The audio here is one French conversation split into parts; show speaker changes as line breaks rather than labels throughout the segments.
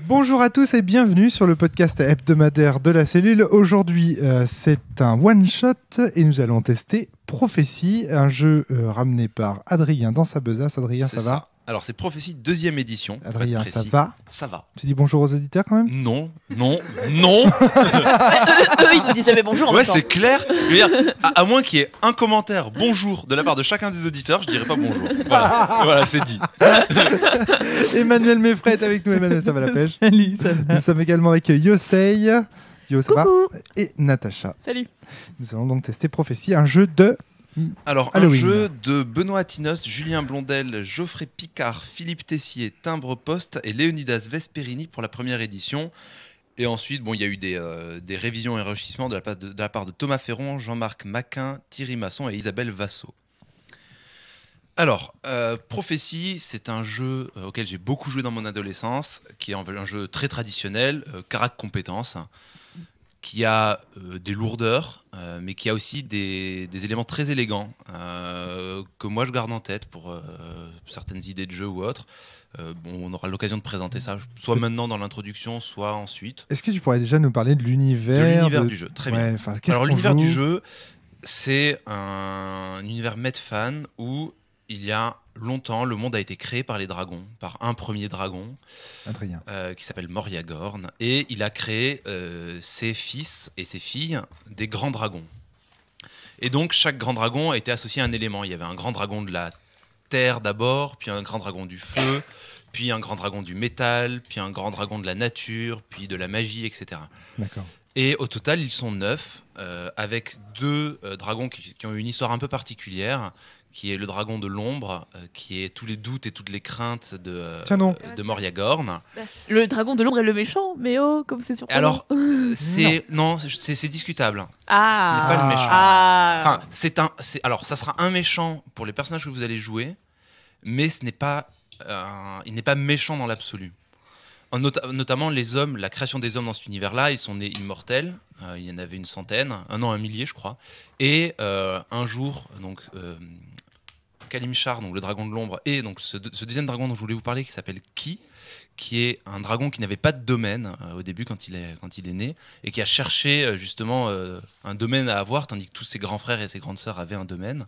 Bonjour à tous et bienvenue sur le podcast hebdomadaire de la cellule. Aujourd'hui, c'est un one-shot et nous allons tester Prophétie, un jeu ramené par Adrien dans sa besace. Adrien, ça va ?
Alors, c'est Prophétie 2e édition.
Adrien, ça va ?
Ça va.
Tu dis bonjour aux auditeurs quand même ?
Non.
Eux, ils nous disent jamais bonjour en
Ouais,
même temps.
c'est clair. Je veux dire, à moins qu'il y ait un commentaire bonjour de la part de chacun des auditeurs, je dirais pas bonjour. Voilà, c'est dit.
Emmanuel Meffray est avec nous. Emmanuel, ça va la pêche ?
Salut, ça va.
Nous sommes également avec Yosei. Yo, ça va ?
Coucou.
Et Natacha.
Salut.
Nous allons donc tester Prophétie, un jeu de...
Alors,
Halloween.
un jeu de Benoît Atinos, Julien Blondel, Geoffrey Picard, Philippe Tessier, Timbre Poste et Léonidas Vesperini pour la première édition. Et ensuite, bon, il y a eu des révisions et enrichissements de la part de Thomas Ferron, Jean-Marc Maquin, Thierry Masson et Isabelle Vassot. Alors, Prophétie, c'est un jeu auquel j'ai beaucoup joué dans mon adolescence, qui est un jeu très traditionnel, carac compétences, qui a des lourdeurs, mais qui a aussi des éléments très élégants que moi je garde en tête pour certaines idées de jeu ou autres. On aura l'occasion de présenter ça, soit maintenant dans l'introduction, soit ensuite.
Est-ce que tu pourrais déjà nous parler de l'univers
Du jeu, très bien.
Qu'est-ce
Alors
qu'on
l'univers
joue
du jeu, c'est un univers Medfan où il y a longtemps, le monde a été créé par les dragons, par un premier dragon
Adrien.
qui s'appelle Moriagorn, et il a créé ses fils et ses filles des grands dragons. Et donc chaque grand dragon a été associé à un élément. Il y avait un grand dragon de la terre d'abord, puis un grand dragon du feu, puis un grand dragon du métal, puis un grand dragon de la nature, puis de la magie, etc.
D'accord.
Et au total, ils sont 9, avec 2 dragons qui ont une histoire un peu particulière, qui est le dragon de l'ombre, qui est tous les doutes et toutes les craintes de Moriagorn.
Le dragon de l'ombre est le méchant, mais oh, comme c'est surprenant.
Alors, c'est discutable.
Ah.
Ce n'est pas le méchant.
Ah.
Alors, ça sera un méchant pour les personnages que vous allez jouer, mais il n'est pas méchant dans l'absolu. Notamment les hommes, la création des hommes dans cet univers-là, ils sont nés immortels. Il y en avait une centaine, un millier, je crois. Et un jour, donc Kalimchar, donc le dragon de l'ombre, et donc ce deuxième dragon dont je voulais vous parler, qui s'appelle Ki, qui est un dragon qui n'avait pas de domaine au début quand il est né, et qui a cherché justement un domaine à avoir, tandis que tous ses grands frères et ses grandes sœurs avaient un domaine.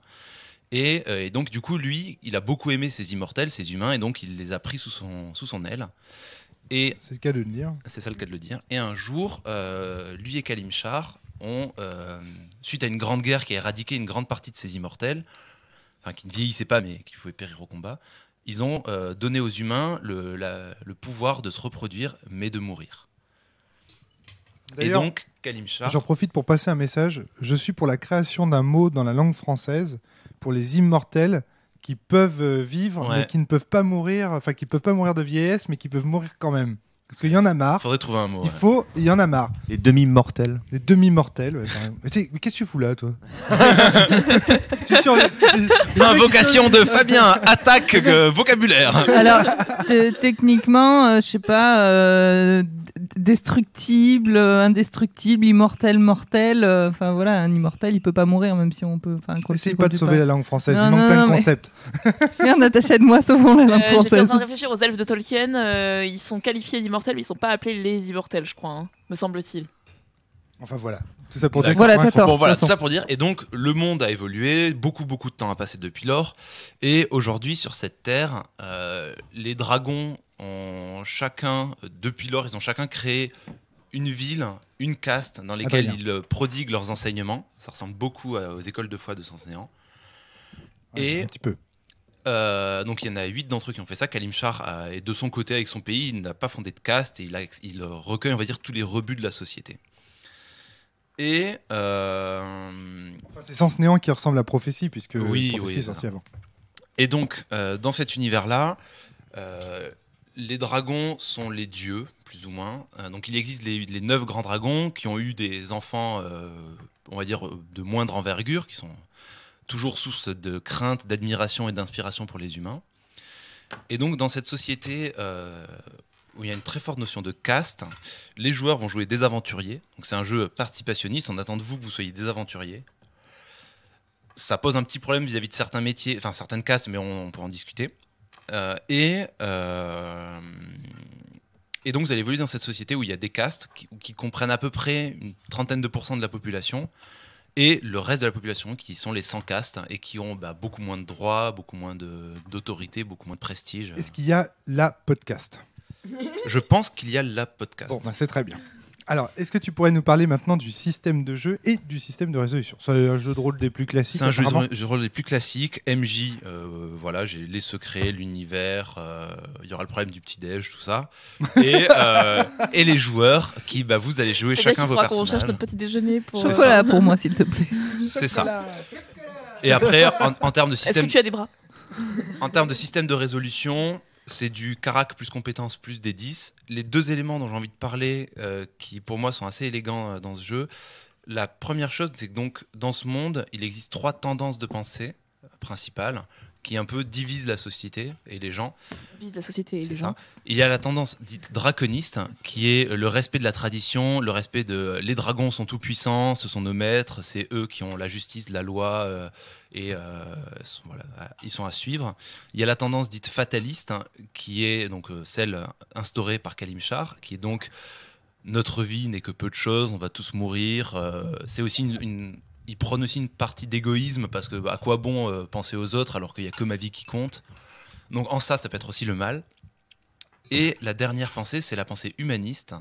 Et donc du coup, lui, il a beaucoup aimé ces immortels, ces humains, et donc il les a pris sous son aile. Et
c'est le cas de le dire.
C'est ça le cas de le dire. Et un jour, lui et Kalimchar ont, suite à une grande guerre qui a éradiqué une grande partie de ces immortels, enfin qui ne vieillissaient pas mais qui pouvaient périr au combat, ils ont donné aux humains le pouvoir de se reproduire mais de mourir. Et
D'ailleurs,
donc Kalimchar...
J'en profite pour passer un message. Je suis pour la création d'un mot dans la langue française pour les immortels qui peuvent vivre,
Ouais.
mais qui ne peuvent pas mourir, enfin qui peuvent pas mourir de vieillesse, mais qui peuvent mourir quand même. Parce qu'il y en a marre.
Faudrait trouver un mot.
Il y en a marre.
Les demi-mortels.
Les demi-mortels. Ouais, quand même. Mais qu'est-ce que tu fous là, toi?
Invocation de Fabien, attaque vocabulaire.
Alors, techniquement, je sais pas, destructible, indestructible, immortel, mortel. Enfin voilà, un immortel, il peut pas mourir, même si on peut.
Essaye pas de sauver la langue française.
Non,
il manque
non,
plein de
mais-
concepts.
Merde, Natacha, aide-moi, sauvons la langue
J'étais en
française.
train de réfléchir aux elfes de Tolkien. Ils sont qualifiés d'immortels, mais ils sont pas appelés les immortels, je crois, hein, me semble-t-il.
Enfin voilà. Tout ça pour dire.
Voilà,
que-
t'as tort.
Bon, voilà,
de toute
tout
façon.
ça pour dire. Et donc, le monde a évolué, beaucoup de temps a passé depuis lors. Et aujourd'hui, sur cette terre, les dragons ont chacun, depuis lors, ils ont chacun créé une ville, une caste dans lesquelles
Adrien.
ils prodiguent leurs enseignements. Ça ressemble beaucoup aux écoles de foi de Saint-Séan.
Ouais, un petit peu.
Donc il y en a 8 d'entre eux qui ont fait ça. Kalimchar est de son côté avec son pays, il n'a pas fondé de caste et il recueille, on va dire, tous les rebuts de la société. Et
Enfin, c'est Sens Néant qui ressemble à Prophétie, puisque
Oui,
Prophétie
oui,
est sorti avant.
Et donc, dans cet univers-là, les dragons sont les dieux, plus ou moins. Donc, il existe les 9 grands dragons qui ont eu des enfants, on va dire, de moindre envergure, qui sont toujours source de crainte, d'admiration et d'inspiration pour les humains. Et donc, dans cette société où il y a une très forte notion de caste, les joueurs vont jouer des aventuriers. Donc, c'est un jeu participationniste. On attend de vous que vous soyez des aventuriers. Ça pose un petit problème vis-à-vis de certains métiers, enfin certaines castes, mais on pourra en discuter. Et donc vous allez évoluer dans cette société où il y a des castes qui comprennent à peu près une 30% de la population, et le reste de la population qui sont les 100 castes et qui ont beaucoup moins de droits, beaucoup moins d'autorité, beaucoup moins de prestige.
Est-ce qu'il y a la podcast ?
Je pense qu'il y a la podcast.
Bon, c'est très bien. Alors, est-ce que tu pourrais nous parler maintenant du système de jeu et du système de résolution ? C'est un jeu de rôle des plus classiques.
C'est un jeu de rôle des plus classiques. MJ, voilà, j'ai les secrets, l'univers, il y aura le problème du petit-déj, tout ça. Et les joueurs qui, vous allez jouer chacun vos personnages.
On cherche notre petit déjeuner pour...
Chocolat pour moi, s'il te plaît.
C'est ça. Et après, en termes de système...
Est-ce que tu as des bras ?
En termes de système de résolution... C'est du carac plus compétence plus des 10. Les deux éléments dont j'ai envie de parler, qui pour moi sont assez élégants dans ce jeu, la première chose, c'est que donc, dans ce monde, il existe 3 tendances de pensée principales qui un peu divisent la société et les gens.
Divisent la société et les
ça.
gens.
Il y a la tendance dite draconiste, qui est le respect de la tradition, le respect de... Les dragons sont tout puissants, ce sont nos maîtres, c'est eux qui ont la justice, la loi... ils sont à suivre. Il y a la tendance dite fataliste, qui est donc celle instaurée par Kalimchar, qui est donc notre vie n'est que peu de choses, on va tous mourir. C'est aussi il prône aussi une partie d'égoïsme, parce que à quoi bon penser aux autres alors qu'il n'y a que ma vie qui compte. Donc en ça peut être aussi le mal. Et la dernière pensée, c'est la pensée humaniste,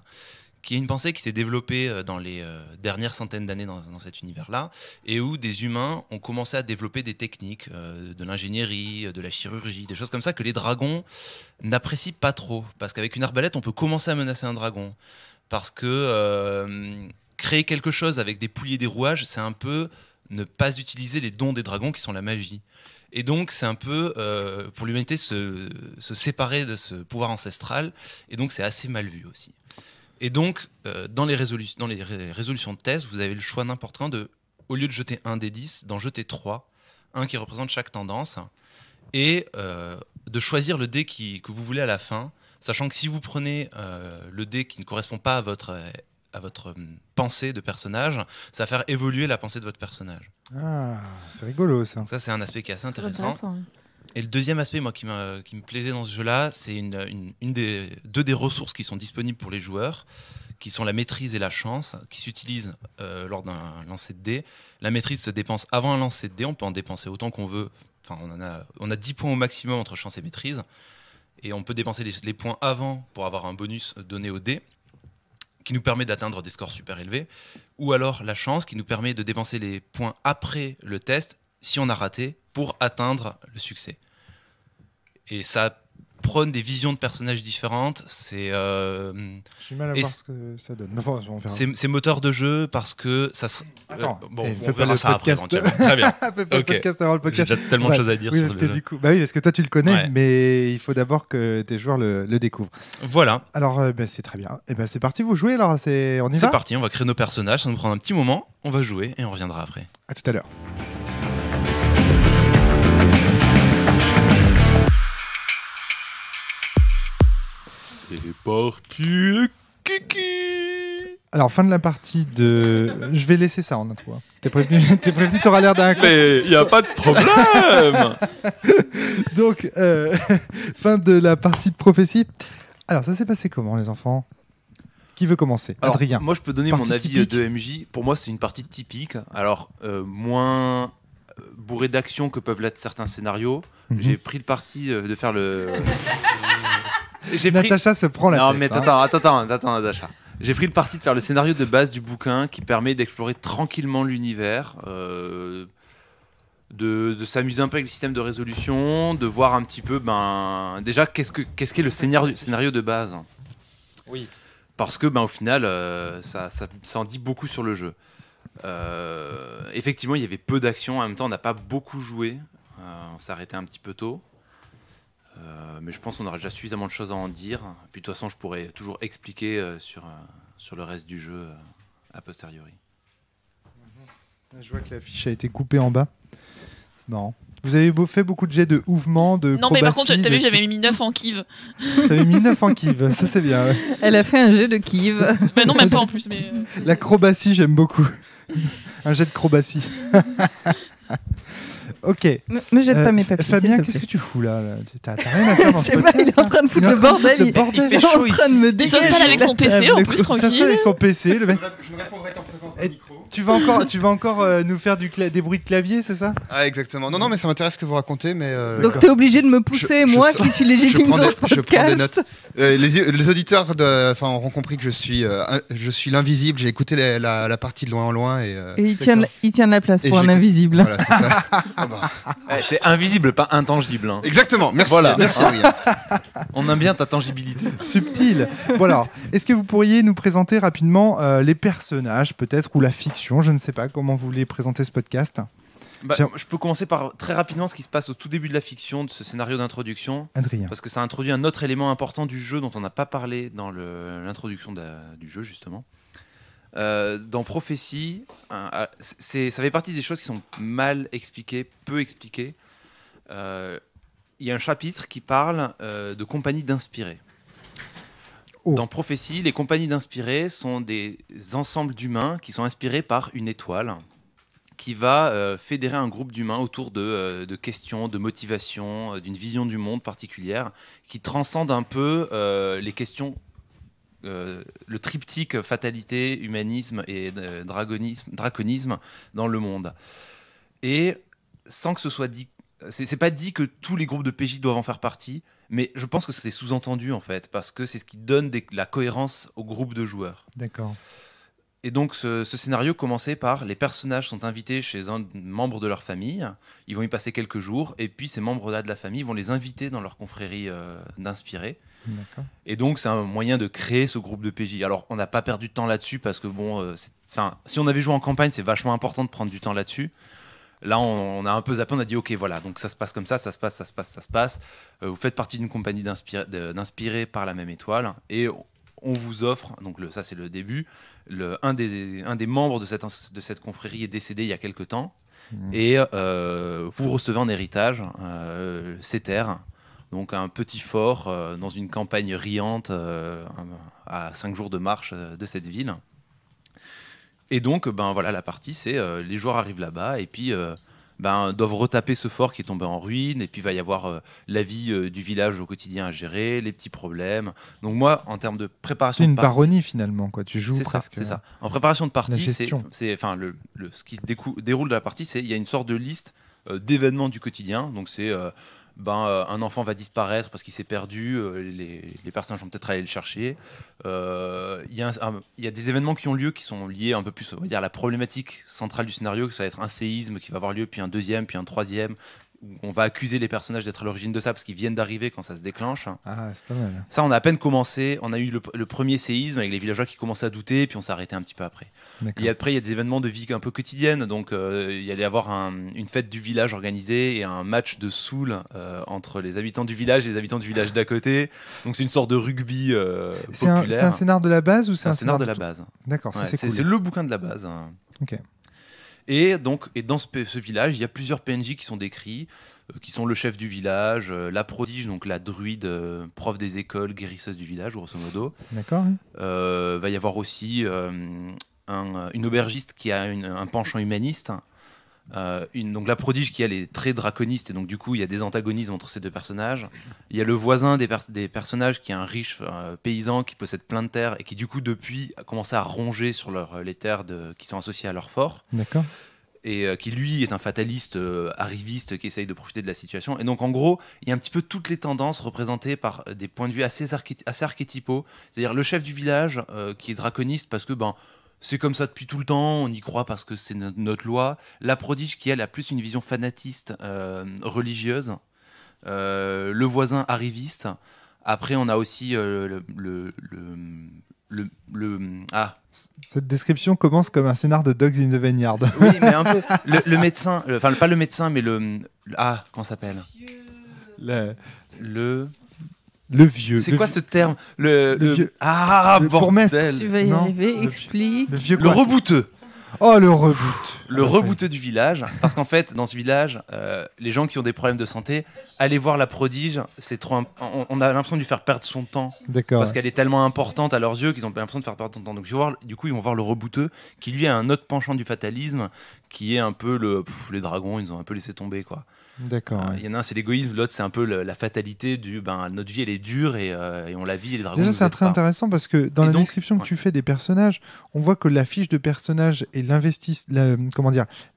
qui est une pensée qui s'est développée dans les dernières centaines d'années dans cet univers-là, et où des humains ont commencé à développer des techniques, de l'ingénierie, de la chirurgie, des choses comme ça que les dragons n'apprécient pas trop. Parce qu'avec une arbalète, on peut commencer à menacer un dragon. Parce que créer quelque chose avec des poulies et des rouages, c'est un peu ne pas utiliser les dons des dragons qui sont la magie. Et donc, c'est un peu, pour l'humanité, se séparer de ce pouvoir ancestral, et donc c'est assez mal vu aussi. Et donc, dans les résolutions de test, vous avez le choix n'importe quand de, au lieu de jeter un des 10, d'en jeter 3, un qui représente chaque tendance, et de choisir le dé que vous voulez à la fin, sachant que si vous prenez le dé qui ne correspond pas à votre pensée de personnage, ça va faire évoluer la pensée de votre personnage.
Ah, c'est rigolo ça.
Donc ça, c'est un aspect qui est assez intéressant.
Oui.
Et le deuxième aspect, moi, qui me plaisait dans ce jeu-là, c'est deux des ressources qui sont disponibles pour les joueurs, qui sont la maîtrise et la chance, qui s'utilisent lors d'un lancer de dés. La maîtrise se dépense avant un lancer de dés, on peut en dépenser autant qu'on veut. Enfin, on a 10 points au maximum entre chance et maîtrise, et on peut dépenser les points avant pour avoir un bonus donné au dés, qui nous permet d'atteindre des scores super élevés, ou alors la chance, qui nous permet de dépenser les points après le test, si on a raté, pour atteindre le succès. Et ça prône des visions de personnages différentes.
J'ai mal à voir ce que ça donne. Enfin, on verra.
C'est moteur de jeu parce que ça...
Attends,
on
fais
verra
pas
ça
le
après.
podcast.
Très bien.
Fais pas le podcast avant le podcast.
J'ai déjà tellement de choses à dire
oui,
sur
parce
le
que
jeu.
du coup, oui, parce que toi tu le connais,
Ouais.
mais il faut d'abord que tes joueurs le découvrent.
Voilà,
Alors, c'est très bien. Et c'est parti, vous jouez alors. On y
c'est
va.
parti. On va créer nos personnages. Ça nous prend un petit moment. On va jouer et on reviendra après.
À tout à l'heure.
C'est parti, le kiki.
Alors, fin de la partie de. Je vais laisser ça en intro. Hein. T'es prévenu, t'auras l'air d'un.
Mais il n'y a pas de problème.
Donc, fin de la partie de prophétie. Alors, ça s'est passé comment, les enfants ? Qui veut commencer ?
Alors,
Adrien.
moi, je peux donner
Partie
mon avis
typique.
de MJ. Pour moi, c'est une partie typique. Alors, moins bourré d'action que peuvent l'être certains scénarios.
Mhm.
J'ai pris le parti de faire le. J'ai pris.
Natacha se prend la
Non,
tête.
mais
hein.
attends, Natacha. J'ai pris le parti de faire le scénario de base du bouquin qui permet d'explorer tranquillement l'univers, de s'amuser un peu avec le système de résolution, de voir un petit peu, déjà, qu'est-ce qu'est le scénario de base.
Oui.
Parce que, au final, ça en dit beaucoup sur le jeu. Effectivement, il y avait peu d'action. En même temps, on n'a pas beaucoup joué. On s'est arrêté un petit peu tôt. Mais je pense qu'on aura déjà suffisamment de choses à en dire. Puis de toute façon, je pourrais toujours expliquer sur le reste du jeu a posteriori.
Je vois que la fiche a été coupée en bas. C'est marrant. Vous avez fait beaucoup de jets de mouvement, de
Non, mais par contre,
acrobatie,
t'as vu,
de-
j'avais mis 9 en kiv.
T'avais mis 9 en kiv, ça c'est bien. Ouais.
Elle a fait un jet de Kiev.
Mais non, même pas en plus. Mais
L'acrobatie, j'aime beaucoup. Un jet de crobatie. Ok.
Me jette pas mes papiers.
Fabien,
s'il te
qu'est-ce que
plaît.
tu fous là? T'as rien à faire dans
Je
ce
sais pas,
podcast,
il est en train de foutre
Il est
le
en train de
bordel.
foutre le bordel.
Il fait
est en
chaud
train de me
Il
dégager.
s'installe avec son PC en plus,
Il s'installe
tranquille.
avec son PC, le mec.
Je ne répondrai qu'en présence
Et
du micro.
Tu vas encore nous faire des bruits de clavier, c'est ça?
Ah, exactement. Non, mais ça m'intéresse ce que vous racontez, mais.
Donc t'es obligé de me pousser,
Je
moi
sens-
qui suis légitime
je prends
sur
des-
le
je prends des
podcast.
Les auditeurs auront compris que je suis l'invisible. J'ai écouté la partie de loin en loin et.
Et il tient de la place
Et
pour un
j'écoute.
invisible.
Voilà, c'est ça. Ah bah.
Ouais, c'est invisible, pas intangible. Hein.
Exactement. Merci.
Voilà.
Merci Adrien.
On aime bien ta tangibilité.
Subtil. Bon alors, est-ce que vous pourriez nous présenter rapidement les personnages, peut-être, ou la fiction? Je ne sais pas comment vous voulez présenter ce podcast.
Bah,
Tiens.
je peux commencer par très rapidement ce qui se passe au tout début de la fiction, de ce scénario d'introduction,
Adrien.
parce que ça introduit un autre élément important du jeu dont on n'a pas parlé dans l'introduction du jeu, justement. Dans Prophétie, ça fait partie des choses qui sont mal expliquées, peu expliquées. Il y a un chapitre qui parle de compagnies d'inspirés.
Oh.
Dans Prophétie, les compagnies d'inspirés sont des ensembles d'humains qui sont inspirés par une étoile qui va fédérer un groupe d'humains autour de questions, de motivation, d'une vision du monde particulière, qui transcende un peu les questions, le triptyque fatalité, humanisme et draconisme dans le monde. Et sans que ce soit dit, c'est pas dit que tous les groupes de PJ doivent en faire partie, mais je pense que c'est sous-entendu en fait, parce que c'est ce qui donne la cohérence au groupe de joueurs.
D'accord.
Et donc ce scénario commençait par les personnages sont invités chez un membre de leur famille, ils vont y passer quelques jours, et puis ces membres-là de la famille vont les inviter dans leur confrérie d'inspirés.
D'accord.
Et donc c'est un moyen de créer ce groupe de PJ. Alors on n'a pas perdu de temps là-dessus parce que bon, si on avait joué en campagne, c'est vachement important de prendre du temps là-dessus. Là, on a un peu zappé, on a dit ok, voilà, donc ça se passe comme ça se passe. Vous faites partie d'une compagnie d'inspirés par la même étoile, et on vous offre, donc ça c'est le début, un des membres de cette confrérie est décédé il y a quelque temps, et vous recevez en héritage ces terres, donc un petit fort dans une campagne riante à 5 jours de marche de cette ville. Et donc, voilà, la partie, c'est les joueurs arrivent là-bas et puis doivent retaper ce fort qui est tombé en ruine. Et puis, il va y avoir la vie du village au quotidien à gérer, les petits problèmes. Donc, moi, en termes de préparation
C'est
de
une
partie,
baronnie finalement, quoi. Tu joues
c'est
presque.
ça, c'est ça. En préparation de partie,
gestion.
ce qui se déroule de la partie, c'est il y a une sorte de liste d'événements du quotidien. Donc, c'est un enfant va disparaître parce qu'il s'est perdu, les personnages vont peut-être aller le chercher. Il y a des événements qui ont lieu qui sont liés un peu plus, on va dire, à la problématique centrale du scénario, que ça va être un séisme qui va avoir lieu, puis un deuxième, puis un troisième. On va accuser les personnages d'être à l'origine de ça parce qu'ils viennent d'arriver quand ça se déclenche.
Ah, c'est pas mal.
Ça, on a à peine commencé. On a eu le premier séisme avec les villageois qui commençaient à douter, puis on s'est arrêté un petit peu après.
D'accord.
Et après, il y a des événements de vie un peu quotidienne. Donc, il y allait avoir une fête du village organisée et un match de soul entre les habitants du village et les habitants du village d'à côté. Donc, c'est une sorte de rugby
C'est un
populaire.
scénar de la base ou
C'est un scénar de la
tout-
base.
D'accord, ça
Ouais,
c'est cool.
c'est le bouquin de la base. Hein.
Ok.
Et dans ce village, il y a plusieurs PNJ qui sont décrits, qui sont le chef du village, la prodige, donc la druide, prof des écoles, guérisseuse du village, grosso modo.
D'accord.
Va y avoir aussi une aubergiste qui a un penchant humaniste. Donc la prodige qui elle est très draconiste, et donc du coup il y a des antagonismes entre ces deux personnages. Il y a le voisin des personnages qui est un riche paysan qui possède plein de terres et qui du coup depuis a commencé à ronger sur les terres qui sont associées à leur fort,
D'accord.
et qui lui est un fataliste arriviste qui essaye de profiter de la situation. Et donc en gros il y a un petit peu toutes les tendances représentées par des points de vue assez archétypaux, c'est-à-dire le chef du village qui est draconiste parce que c'est comme ça depuis tout le temps, on y croit parce que c'est notre loi. La prodige qui, elle, a plus une vision fanatiste, religieuse. Le voisin arriviste. Après, on a aussi
Cette description commence comme un scénar de Dogs in the Vineyard.
Oui, mais un peu. Le médecin, enfin, pas le médecin, mais comment ça s'appelle
Le vieux.
C'est
le
quoi
vieux-
ce terme
le vieux-
Ah,
le bourgmestre.
bordel.
Tu vas y
Non,
arriver, explique.
Le vieux
Le
quoi
rebouteux.
Oh, le reboot.
Le rebooteux du village, parce qu'en fait, dans ce village, les gens qui ont des problèmes de santé, aller voir la prodige, c'est trop. On a l'impression de lui faire perdre son temps,
D'accord.
parce qu'elle est tellement importante à leurs yeux qu'ils ont l'impression de faire perdre son temps. Donc, du coup, ils vont voir le rebooteux, qui lui a un autre penchant du fatalisme, qui est un peu les dragons, ils nous ont un peu laissé tomber, quoi.
D'accord.
Il y en a un, c'est l'égoïsme, l'autre, c'est un peu la fatalité du. notre vie, elle est dure et on la vit et les dragons.
Déjà,
nous
c'est
aident
très
pas.
intéressant parce que dans
Et
la
donc,
description que
ouais.
tu fais des personnages, on voit que la fiche de personnage et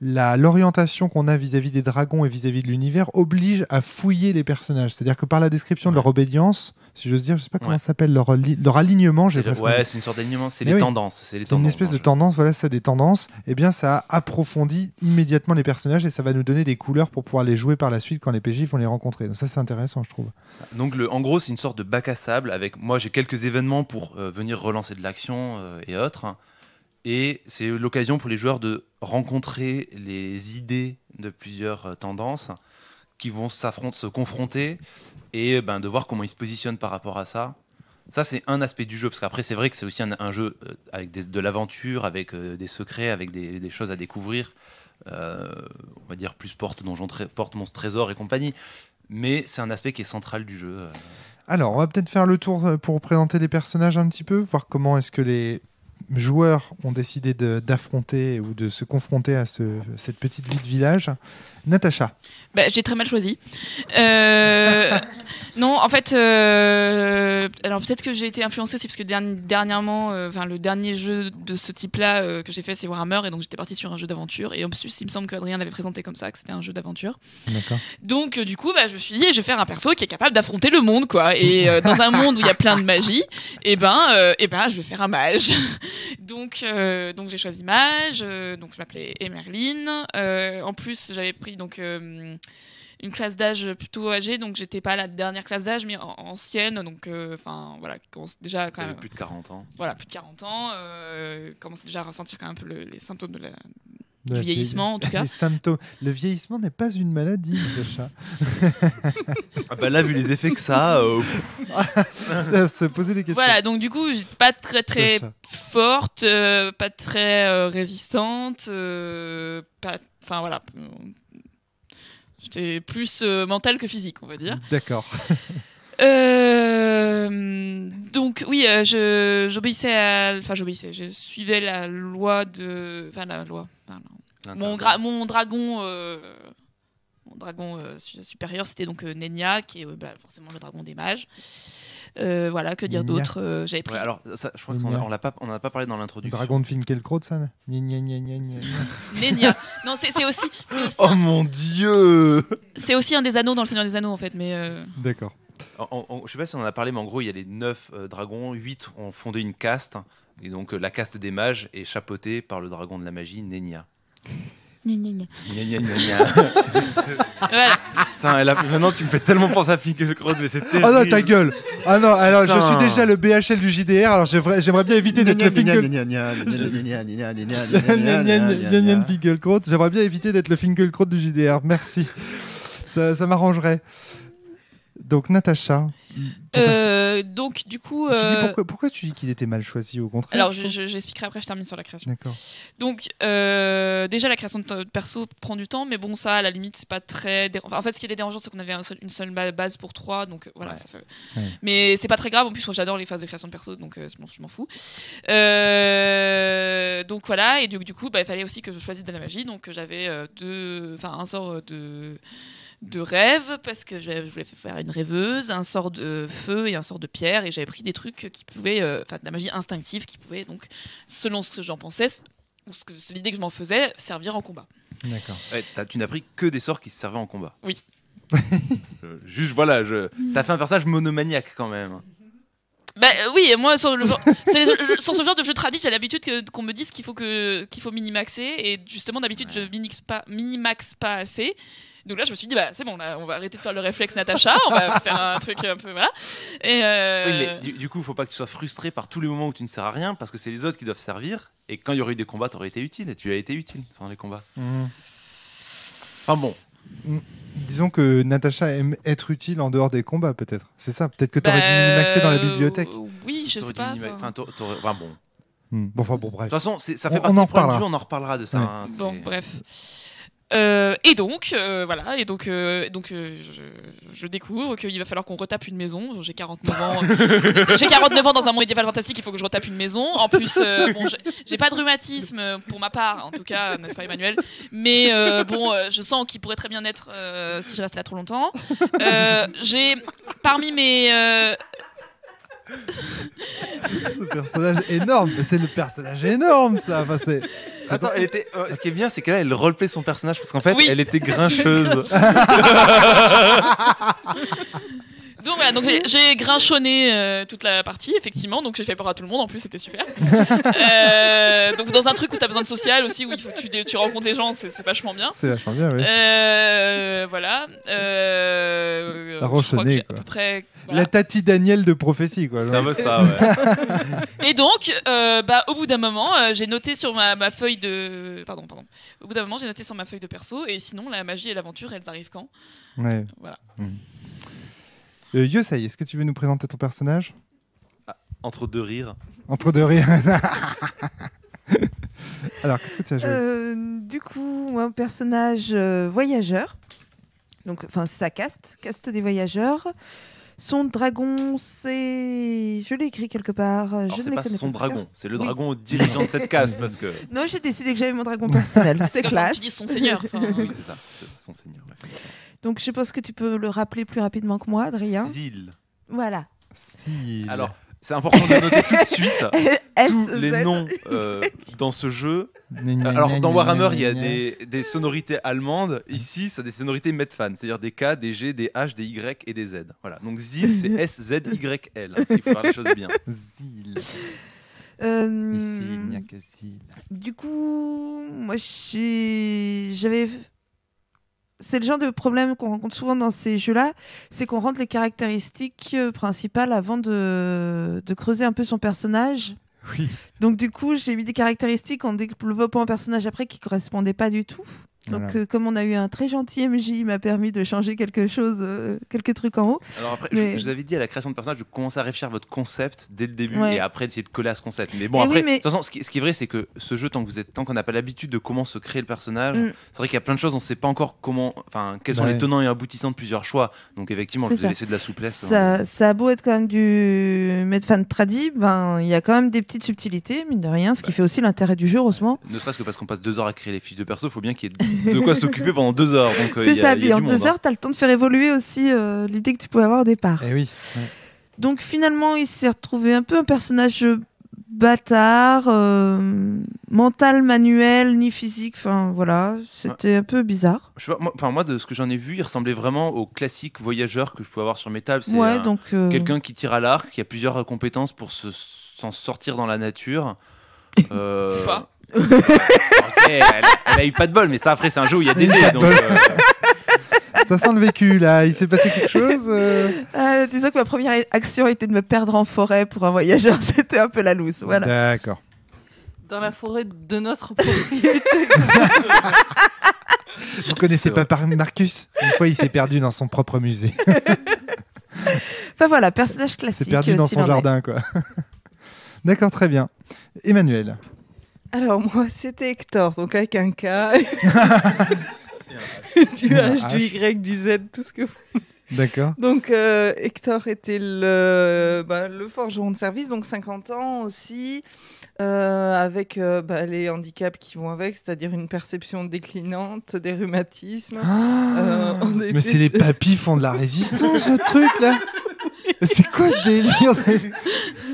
l'orientation qu'on a vis-à-vis des dragons et vis-à-vis de l'univers oblige à fouiller les personnages. C'est-à-dire que par la description de leur obédience, si j'ose dire, je sais pas comment
Ouais.
ça s'appelle, leur alignement, j'ai presque
Ouais,
envie.
c'est une sorte d'alignement, c'est
Mais
les
oui.
tendances. C'est les
C'est une
tendances
espèce
dans
de
le jeu.
tendance, voilà, ça des tendances, et bien ça approfondit immédiatement les personnages et ça va nous donner des couleurs pour pouvoir les jouer par la suite quand les PJ vont les rencontrer. Donc ça c'est intéressant, je trouve.
Donc en gros, c'est une sorte de bac à sable avec moi j'ai quelques événements pour venir relancer de l'action et autres. Et c'est l'occasion pour les joueurs de rencontrer les idées de plusieurs tendances qui vont se confronter et de voir comment ils se positionnent par rapport à ça. Ça, c'est un aspect du jeu, parce qu'après, c'est vrai que c'est aussi un jeu avec de l'aventure, avec des secrets, avec des choses à découvrir. On va dire plus porte Monstre Trésor et compagnie. Mais c'est un aspect qui est central du jeu.
Alors, on va peut-être faire le tour pour présenter les personnages un petit peu, voir comment est-ce que les joueurs ont décidé d'affronter ou de se confronter à cette petite vie de village. Natacha.
Bah, j'ai très mal choisi. Non, en fait, alors peut-être que j'ai été influencée aussi parce que dernièrement, le dernier jeu de ce type-là que j'ai fait, c'est Warhammer, et donc j'étais partie sur un jeu d'aventure. Et en plus, il me semble qu'Adrien l'avait présenté comme ça, que c'était un jeu d'aventure.
D'accord.
Donc, du coup, je me suis dit, je vais faire un perso qui est capable d'affronter le monde, quoi. Et dans un monde où il y a plein de magie, je vais faire un mage. Donc j'ai choisi mage. Donc je m'appelais Emerline. En plus, j'avais pris donc une classe d'âge plutôt âgée, donc j'étais pas la dernière classe d'âge, mais ancienne. Donc voilà, qui commence déjà quand même.
Plus de 40 ans.
Voilà, plus de 40 ans. Commence déjà à ressentir quand même un peu les symptômes
De
du
la
vieillissement, en tout cas.
Les symptômes. Le vieillissement n'est pas une maladie, Natacha.
Là, vu les effets que ça,
Ça, se poser des questions.
Voilà, donc du coup, j'étais pas très
Natacha.
forte, pas très résistante, enfin voilà. J'étais plus mentale que physique, on va dire.
D'accord.
Donc oui, je suivais la loi de, enfin la loi. Mon dragon supérieur, c'était donc Nenya, qui est forcément le dragon des mages. Voilà, que dire
Nenya.
d'autre, j'avais pris.
Ouais, alors, ça, je crois qu'on
Nenya.
on en a pas parlé dans
Le
l'introduction.
dragon de Finkielkraut, ça gna, gna, gna, gna, gna.
Nenya. Non, c'est aussi
Oh mon dieu!
c'est aussi un des anneaux dans le Seigneur des Anneaux en fait, mais
D'accord.
Je sais pas si on en a parlé, mais en gros, il y a les 9 dragons, 8 ont fondé une caste. Et donc, la caste des mages est chapeautée par le dragon de la magie, Nenya.
gna, gna, gna.
Gna, gna, gna, gna.
Voilà.
Putain, maintenant, tu me fais tellement penser à Finkielkraut, mais c'est terrible.
Oh non, ta gueule. Ah non, alors je
Putain.
suis déjà le BHL du JDR, alors j'aimerais bien éviter d'être le Finkielkraut. J'aimerais bien éviter d'être le Finkielkraut du JDR. Merci. Ça m'arrangerait. Donc Natacha.
Donc du coup.
Tu dis pourquoi tu dis qu'il était mal choisi au contraire?
Alors j'expliquerai après, je termine sur la création.
D'accord.
Donc déjà la création de perso prend du temps, mais bon ça à la limite c'est pas très en fait ce qui était dérangeant c'est qu'on avait une seule base pour 3, donc voilà,
Ouais.
ça fait...
Ouais.
Mais c'est pas très grave, en plus moi j'adore les phases de création de perso, donc je m'en fous. Donc voilà, et du coup il fallait aussi que je choisisse de la magie, donc j'avais un sort de rêve, parce que je voulais faire une rêveuse, un sort de feu et un sort de pierre, et j'avais pris des trucs qui pouvaient, de la magie instinctive qui pouvait donc, selon ce que j'en pensais, ou l'idée que je m'en faisais, servir en combat.
D'accord.
Ouais, tu n'as pris que des sorts qui se servaient en combat.
Oui.
Juste, voilà, t'as fait un personnage monomaniaque quand même.
Oui, et moi sur sur ce genre de jeu tradit, j'ai l'habitude qu'on me dise qu'il faut minimaxer, et justement d'habitude je minimaxe pas assez. Donc là je me suis dit c'est bon, là, on va arrêter de faire le réflexe Natacha, on va faire un truc un peu voilà. Et
Oui, mais du coup, il faut pas que tu sois frustré par tous les moments où tu ne sers à rien, parce que c'est les autres qui doivent servir. Et quand il y aurait eu des combats, t'aurais été utile, et tu as été utile pendant les combats. Enfin bon.
Disons que Natacha aime être utile en dehors des combats, peut-être. C'est ça. Peut-être que t'aurais dû minimaxer dans la bibliothèque.
Oui, je
T'aurais
sais
dû
pas.
enfin, bon.
Bon, enfin, bon, bref.
De toute façon, ça fait
On
partie
en
du problème
reparlera.
du jeu, on en reparlera de ça.
Ouais.
hein,
Bon,
c'est-
bref. Et donc, voilà, je découvre qu'il va falloir qu'on retape une maison. J'ai 49 ans. J'ai 49 ans dans un monde médiéval fantastique, il faut que je retape une maison. En plus, bon, j'ai pas de rhumatisme pour ma part, en tout cas, n'est-ce pas Emmanuel? Mais je sens qu'il pourrait très bien être si je reste là trop longtemps. J'ai parmi mes
Ce personnage énorme. C'est le personnage énorme, ça. Enfin, c'est
Attends, ce qui est bien, c'est qu'elle elle roleplay son personnage parce qu'en fait,
Oui.
elle était grincheuse.
Donc voilà, donc j'ai grinchonné toute la partie, effectivement, donc j'ai fait peur à tout le monde, en plus c'était super. Donc dans un truc où t'as besoin de social aussi, où il faut que tu rencontres les gens, c'est vachement bien.
c'est vachement bien, oui.
Voilà.
La ronchonnée,
je crois que
quoi.
à peu près. Voilà.
La Tati Daniel de prophétie, quoi.
Ça veut ça, ouais.
Et donc, au bout d'un moment, j'ai noté sur ma feuille de. Pardon. Au bout d'un moment, j'ai noté sur ma feuille de perso, et sinon, la magie et l'aventure, elles arrivent quand?
Ouais.
Voilà.
Yosei, est-ce que tu veux nous présenter ton personnage
Entre deux rires.
Entre deux rires. Alors, qu'est-ce que tu as joué
Du coup, moi, un personnage voyageur. Donc, enfin, c'est sa caste des voyageurs. Son dragon, c'est. Je l'ai écrit quelque part.
Alors,
je
c'est
ne
pas
les connais
son
pas par
dragon,
cœur.
c'est le
Oui.
dragon dirigeant de cette case parce que.
Non, j'ai décidé que j'avais mon dragon personnel. C'était
Comme
classe.
tu dis son seigneur. enfin.
Oui, c'est ça, c'est son seigneur. effectivement.
Donc, je pense que tu peux le rappeler plus rapidement que moi, Adrien.
Zil.
Voilà.
Si.
Alors, c'est important de noter tout de suite tous
S-Z.
les noms dans ce jeu.
Gna, gna,
Alors,
gna,
dans
gna,
Warhammer,
gna,
il y a
gna.
des sonorités allemandes. Ici, ça a des sonorités Medfan, c'est-à-dire des K, des G, des H, des Y et des Z. Voilà. Donc Zil, c'est S-Z-Y-L. Hein, s'il faut faire les choses bien.
Zil.
Euh,
Ici, il n'y a que Zil.
Du coup, moi, j'avais. C'est le genre de problème qu'on rencontre souvent dans ces jeux-là, c'est qu'on rentre les caractéristiques principales avant de creuser un peu son personnage.
Oui.
Donc du coup, j'ai mis des caractéristiques en développant un personnage après qui correspondait pas du tout. Donc
Voilà.
comme on a eu un très gentil MJ, il m'a permis de changer quelque chose, quelques trucs en haut.
Alors après,
Mais-
je vous avais dit à la création de personnage de commencer à réfléchir à votre concept dès le début
Ouais.
et après d'essayer de coller à ce concept. Mais bon,
Et
après,
oui, mais-
de toute façon, ce qui est vrai, c'est que ce jeu, tant qu'on n'a pas l'habitude de comment se créer le personnage,
Mm.
c'est vrai qu'il y a plein de choses, on ne sait pas encore quels sont
Ouais.
les tenants et aboutissants de plusieurs choix. Donc effectivement, je
C'est
vous ai
ça.
laissé de la souplesse.
Ça a beau être quand même du Medfan tradi, ben il y a quand même des petites subtilités, mine de rien, ce qui fait aussi l'intérêt du jeu, heureusement.
Ne serait-ce que parce qu'on passe 2 heures à créer les fiches de perso, il faut bien qu'il y ait de quoi s'occuper pendant 2 heures. Donc,
C'est
il y a-
ça,
il y
puis
a
en
du
2
monde,
heures, tu as le temps de faire évoluer aussi l'idée que tu pouvais avoir au départ.
Eh oui.
Donc finalement, il s'est retrouvé un peu un personnage bâtard, mental, manuel, ni physique, enfin voilà, c'était un peu bizarre.
Je sais pas, moi, de ce que j'en ai vu, il ressemblait vraiment au classique voyageur que je pouvais avoir sur mes tables. C'est
Ouais, donc
quelqu'un qui tire à l'arc, qui a plusieurs compétences pour s'en sortir dans la nature.
Pas.
Ok, elle a eu pas de bol, mais ça après c'est un jeu où il y a des dés. Donc,
Ça sent le vécu, là. Il s'est passé quelque chose
disons que ma première action était de me perdre en forêt pour un voyageur, c'était un peu la loose, voilà.
D'accord.
Dans la forêt de notre propriété.
Vous connaissez
C'est
pas Marcus? Une fois, il s'est perdu dans son propre musée.
Enfin voilà, personnage
Il
classique.
s'est perdu dans
s'il
son
en est.
jardin, quoi. D'accord, très bien. Emmanuel.
Alors moi, c'était Hector, donc avec un K, du
Un
H, du
H.
Y, du Z, tout ce que
D'accord.
Donc Hector était le forgeron de service, donc 50 ans aussi, avec les handicaps qui vont avec, c'est-à-dire une perception déclinante, des rhumatismes. on
Mais
était-
c'est les papis font de la résistance, ce truc-là. C'est quoi ce délire?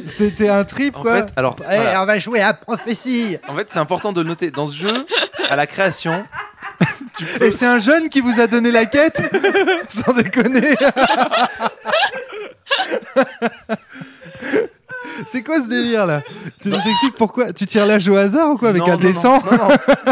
C'était un trip,
en
quoi.
fait, alors,
Eh,
voilà.
on va jouer à prophétie.
En fait, c'est important de le noter. Dans ce jeu, à la création,
Et c'est un jeune qui vous a donné la quête? Sans déconner. C'est quoi ce délire là? Tu nous expliques pourquoi? Tu tires l'âge au hasard ou quoi? Avec
Non,
un
non,
dessin?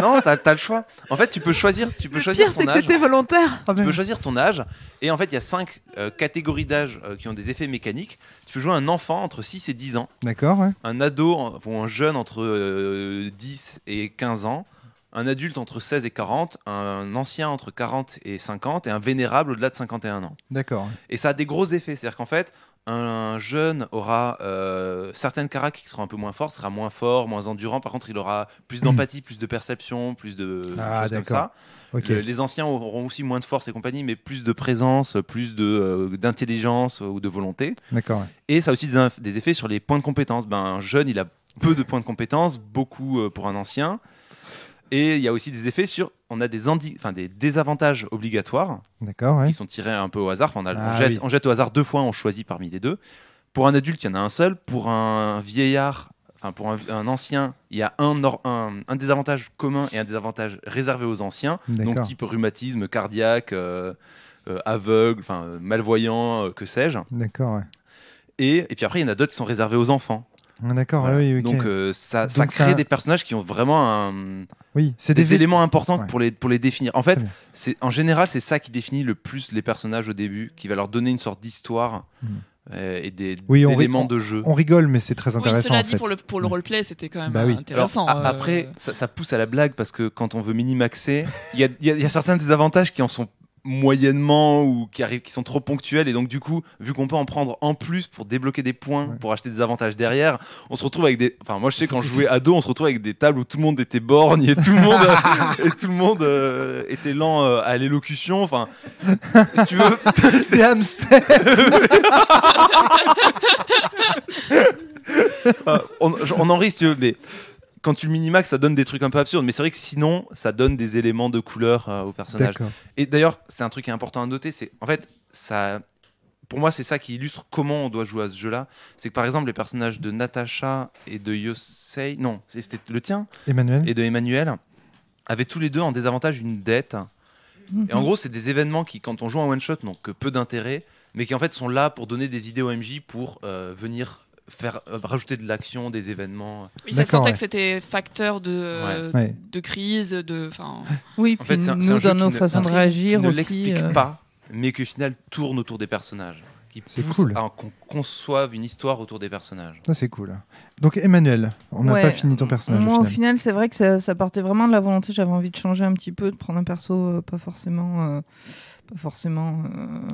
non, t'as le choix. En fait, tu peux choisir
Le
ton
pire, c'est que
âge.
c'était volontaire.
Ah,
Tu
ben,
peux choisir ton âge, et en fait, il y a 5 catégories d'âge qui ont des effets mécaniques. Tu peux jouer un enfant entre 6 et 10 ans,
D'accord, ouais.
un ado ou un jeune entre 10 et 15 ans, un adulte entre 16 et 40, un ancien entre 40 et 50, et un vénérable au-delà de 51 ans.
D'accord.
Et ça a des gros effets, c'est-à-dire qu'en fait, un jeune aura certaines caracs qui seront un peu moins fortes, sera moins fort, moins endurant. Par contre, il aura plus d'empathie, plus de perception, plus de choses comme ça.
Ok.
Les anciens auront aussi moins de force et compagnie, mais plus de présence, plus d'intelligence ou de volonté.
D'accord. Ouais.
Et ça a aussi des effets sur les points de compétence. Un jeune, il a peu de points de compétence, beaucoup pour un ancien. Et il y a aussi des effets sur... On a des désavantages obligatoires
D'accord. Ouais.
qui sont tirés un peu au hasard.
Ah,
On jette au hasard 2 fois, on choisit parmi les 2. Pour un adulte, il y en a un seul. Pour un vieillard, pour un ancien, il y a un désavantage commun et un désavantage réservé aux anciens.
D'accord.
Donc type rhumatisme cardiaque, aveugle, malvoyant, que sais-je.
D'accord. Ouais.
Et puis après, il y en a d'autres qui sont réservés aux enfants.
Ah, d'accord.
Voilà.
Oui, ok.
Donc ça
Donc,
crée
ça-
des personnages qui ont vraiment
Oui, c'est
des éléments importants
Ouais.
pour les définir. En
Très
fait,
bien.
en général, c'est ça qui définit le plus les personnages au début, qui va leur donner une sorte d'histoire et
Oui,
d'éléments de jeu.
On rigole, mais c'est très
Oui,
intéressant
cela
en
dit,
fait.
pour le roleplay, c'était quand même
Bah oui.
intéressant.
Alors, après, ça pousse à la blague parce que quand on veut minimaxer, il y a certains désavantages qui en sont moyennement ou qui sont trop ponctuels et donc du coup vu qu'on peut en prendre en plus pour débloquer des points pour acheter des avantages derrière, on se retrouve avec des moi je sais quand je jouais ado, on se retrouve avec des tables où tout le monde était borgne et tout le monde était lent à l'élocution, si tu veux
C'est hamster.
on en rit si tu veux, mais quand tu le minimax, ça donne des trucs un peu absurdes, mais c'est vrai que sinon, ça donne des éléments de couleur au personnage.
D'accord.
Et d'ailleurs, c'est un truc qui est important à noter, c'est en fait, pour moi, c'est ça qui illustre comment on doit jouer à ce jeu-là. C'est que par exemple, les personnages de Natasha et de Yosei, non, c'était le tien,
Emmanuel.
et de Emmanuel, avaient tous les deux en désavantage une dette. Et en gros, c'est des événements qui, quand on joue en one-shot, n'ont que peu d'intérêt, mais qui en fait sont là pour donner des idées au MJ pour venir rajouter de l'action, des événements.
Oui, ça
D'accord,
sentait
ouais.
que c'était facteur
Ouais.
de crise,
Oui,
En
puis
fait, c'est un
nous,
jeu
dans
qui
nos
ne-
façons de
qui
réagir
ne
aussi.
l'explique pas, mais qui au final tourne autour des personnages. Qui
C'est
pousse
cool.
à qu'on conçoive une histoire autour des personnages.
Ça c'est cool. Donc Emmanuel, on n'a
Ouais.
pas fini ton personnage.
Moi,
au
au
final.
final, c'est vrai que ça partait vraiment de la volonté. J'avais envie de changer un petit peu, de prendre un perso pas forcément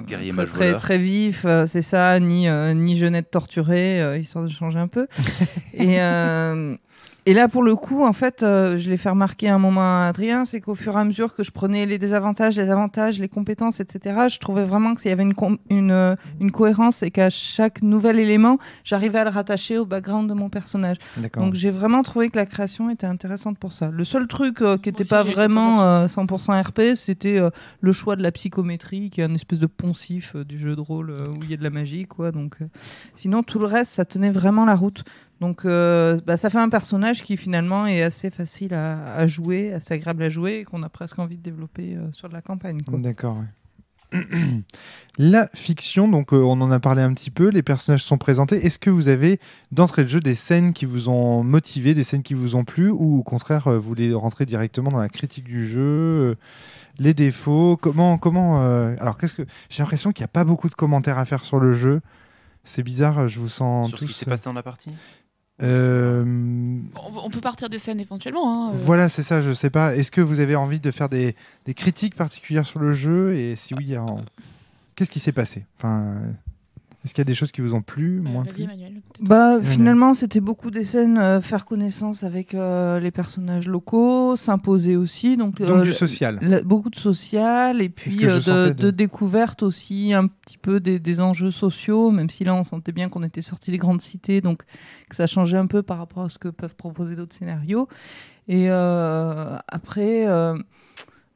Guerrier
très,
mage
très,
voleur.
très vif, c'est ça, ni jeunette torturée, histoire de changer un peu. Et là, pour le coup, en fait, je l'ai fait remarquer un moment à Adrien, c'est qu'au fur et à mesure que je prenais les désavantages, les avantages, les compétences, etc., je trouvais vraiment qu'il y avait une cohérence et qu'à chaque nouvel élément, j'arrivais à le rattacher au background de mon personnage.
D'accord.
Donc j'ai vraiment trouvé que la création était intéressante pour ça. Le seul truc qui n'était
aussi,
pas
j'ai eu cette
vraiment 100% RP, c'était le choix de la psychométrie, qui est un espèce de poncif du jeu de rôle où il y a de la magie, quoi. Donc, sinon, tout le reste, ça tenait vraiment la route. Donc ça fait un personnage qui finalement est assez facile à jouer, assez agréable à jouer, et qu'on a presque envie de développer sur de la campagne, quoi.
D'accord. Ouais. La fiction, donc on en a parlé un petit peu, les personnages sont présentés. Est-ce que vous avez d'entrée de jeu des scènes qui vous ont motivé, des scènes qui vous ont plu, ou au contraire vous voulez rentrer directement dans la critique du jeu, les défauts, comment alors j'ai l'impression qu'il n'y a pas beaucoup de commentaires à faire sur le jeu. C'est bizarre, je vous sens
Sur
tous.
ce qui s'est passé dans la partie.
on peut partir des scènes éventuellement.
Voilà, c'est ça, je sais pas. Est-ce que vous avez envie de faire des critiques particulières sur le jeu? Et si oui, qu'est-ce qui s'est passé? Est-ce qu'il y a des choses qui vous ont plu, moins
Vas-y,
plu?
Emmanuel. peut-être.
Bah,
Emmanuel.
finalement, c'était beaucoup des scènes, faire connaissance avec les personnages locaux, s'imposer aussi. Donc
Donc du social.
beaucoup de social, et puis
que je sentais
de découverte aussi, un petit peu des enjeux sociaux, même si là, on sentait bien qu'on était sorti des grandes cités, donc que ça changeait un peu par rapport à ce que peuvent proposer d'autres scénarios. Et après...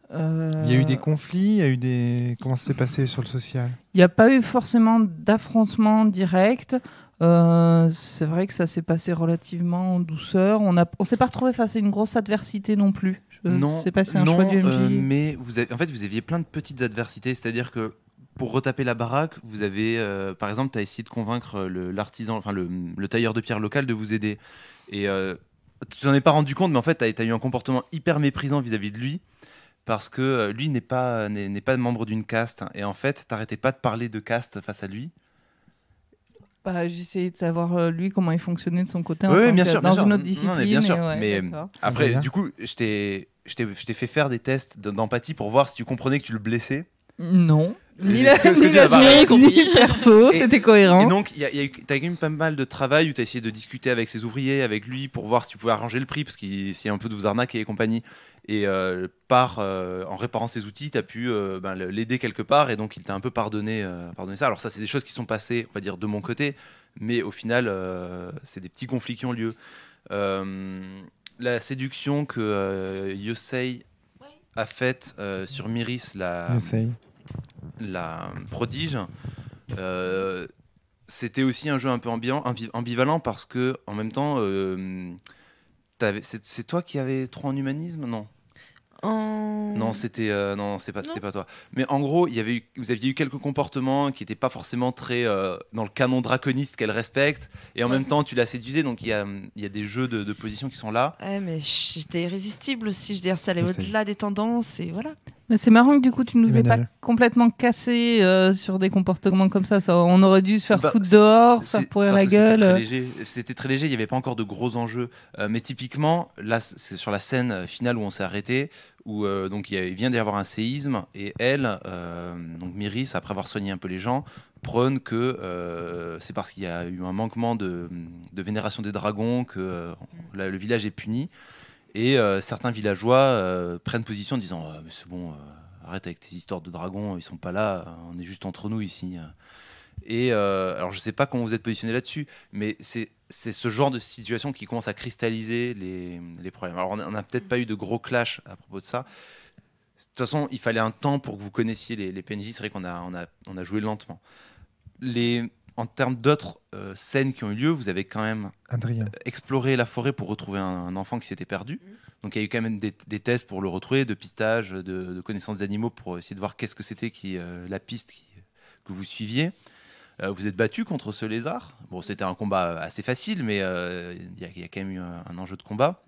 Il y a eu des conflits, il y a eu des... Comment ça s'est passé sur le social?
Il n'y a pas eu forcément d'affrontement direct. C'est vrai que ça s'est passé relativement en douceur. On s'est pas retrouvé face à une grosse adversité non plus. Je sais pas si c'est un choix du MJ.
Mais vous aviez plein de petites adversités, c'est-à-dire que pour retaper la baraque, vous avez, par exemple, tu as essayé de convaincre l'artisan, le tailleur de pierre local de vous aider. Et tu t'en es pas rendu compte, mais en fait, tu as eu un comportement hyper méprisant vis-à-vis de lui. Parce que lui n'est pas membre d'une caste. Et en fait, t'arrêtais pas de parler de caste face à lui.
Bah, j'essayais de savoir lui comment il fonctionnait de son côté
Oui,
en tant
bien
que-
sûr,
dans
bien
une
sûr.
autre discipline.
Non, mais bien sûr.
ouais,
Mais
d'accord.
après,
Bien.
du coup, je t'ai fait faire des tests d'empathie pour voir si tu comprenais que tu le blessais.
Non. Ni
Ce que tu
ni
dis
la
là-bas.
J'ai
jeunesse,
compris.
ni le perso,
Et-
c'était cohérent.
Et donc, t'as quand même pas mal de travail où t'as essayé de discuter avec ses ouvriers, avec lui, pour voir si tu pouvais arranger le prix, parce qu'il essayait un peu de vous arnaquer et compagnie. Et en réparant ses outils, t'as pu l'aider quelque part, et donc il t'a un peu pardonné ça. Alors ça, c'est des choses qui sont passées, on va dire, de mon côté, mais au final, c'est des petits conflits qui ont lieu. La séduction que Yosei a faite sur Myris,
J'essaye.
la prodige, c'était aussi un jeu un peu ambivalent parce que en même temps, c'est toi qui avais trop en humanisme, non? Non, c'était c'était pas toi. Mais en gros, vous aviez eu quelques comportements qui n'étaient pas forcément très dans le canon draconiste qu'elle respecte, et en même temps, tu la séduisais, donc il y a des jeux de position qui sont là.
Ouais, mais j'étais irrésistible aussi. Je veux dire, ça allait
J'essaye.
au-delà des tendances et voilà.
Mais c'est marrant que du coup, tu nous aies pas
Emmanuel.
complètement cassé sur des comportements comme ça. On aurait dû se faire
Bah,
foutre dehors, se
C'est-
faire pourrir
parce
la
que c'était
gueule.
très léger. C'était très léger, il n'y avait pas encore de gros enjeux. Mais typiquement, là, c'est sur la scène finale où on s'est arrêté, où donc il vient d'y avoir un séisme, et elle, donc Myris, après avoir soigné un peu les gens, prône que c'est parce qu'il y a eu un manquement de vénération des dragons que le village est puni. Et certains villageois prennent position en disant mais c'est bon, arrête avec tes histoires de dragons, ils sont pas là, on est juste entre nous ici. Et alors je sais pas comment vous êtes positionné là-dessus, mais c'est ce genre de situation qui commence à cristalliser les problèmes. Alors on n'a peut-être pas eu de gros clash à propos de ça. De toute façon, il fallait un temps pour que vous connaissiez les PNJ. C'est vrai qu'on a joué lentement. En termes d'autres scènes qui ont eu lieu, vous avez quand même
Adrien.
exploré la forêt pour retrouver un enfant qui s'était perdu. Donc il y a eu quand même des tests pour le retrouver, de pistage, de connaissance des animaux, pour essayer de voir qu'est-ce que c'était la piste que vous suiviez. Vous êtes battu contre ce lézard. Bon, c'était un combat assez facile, mais il y a quand même eu un enjeu de combat.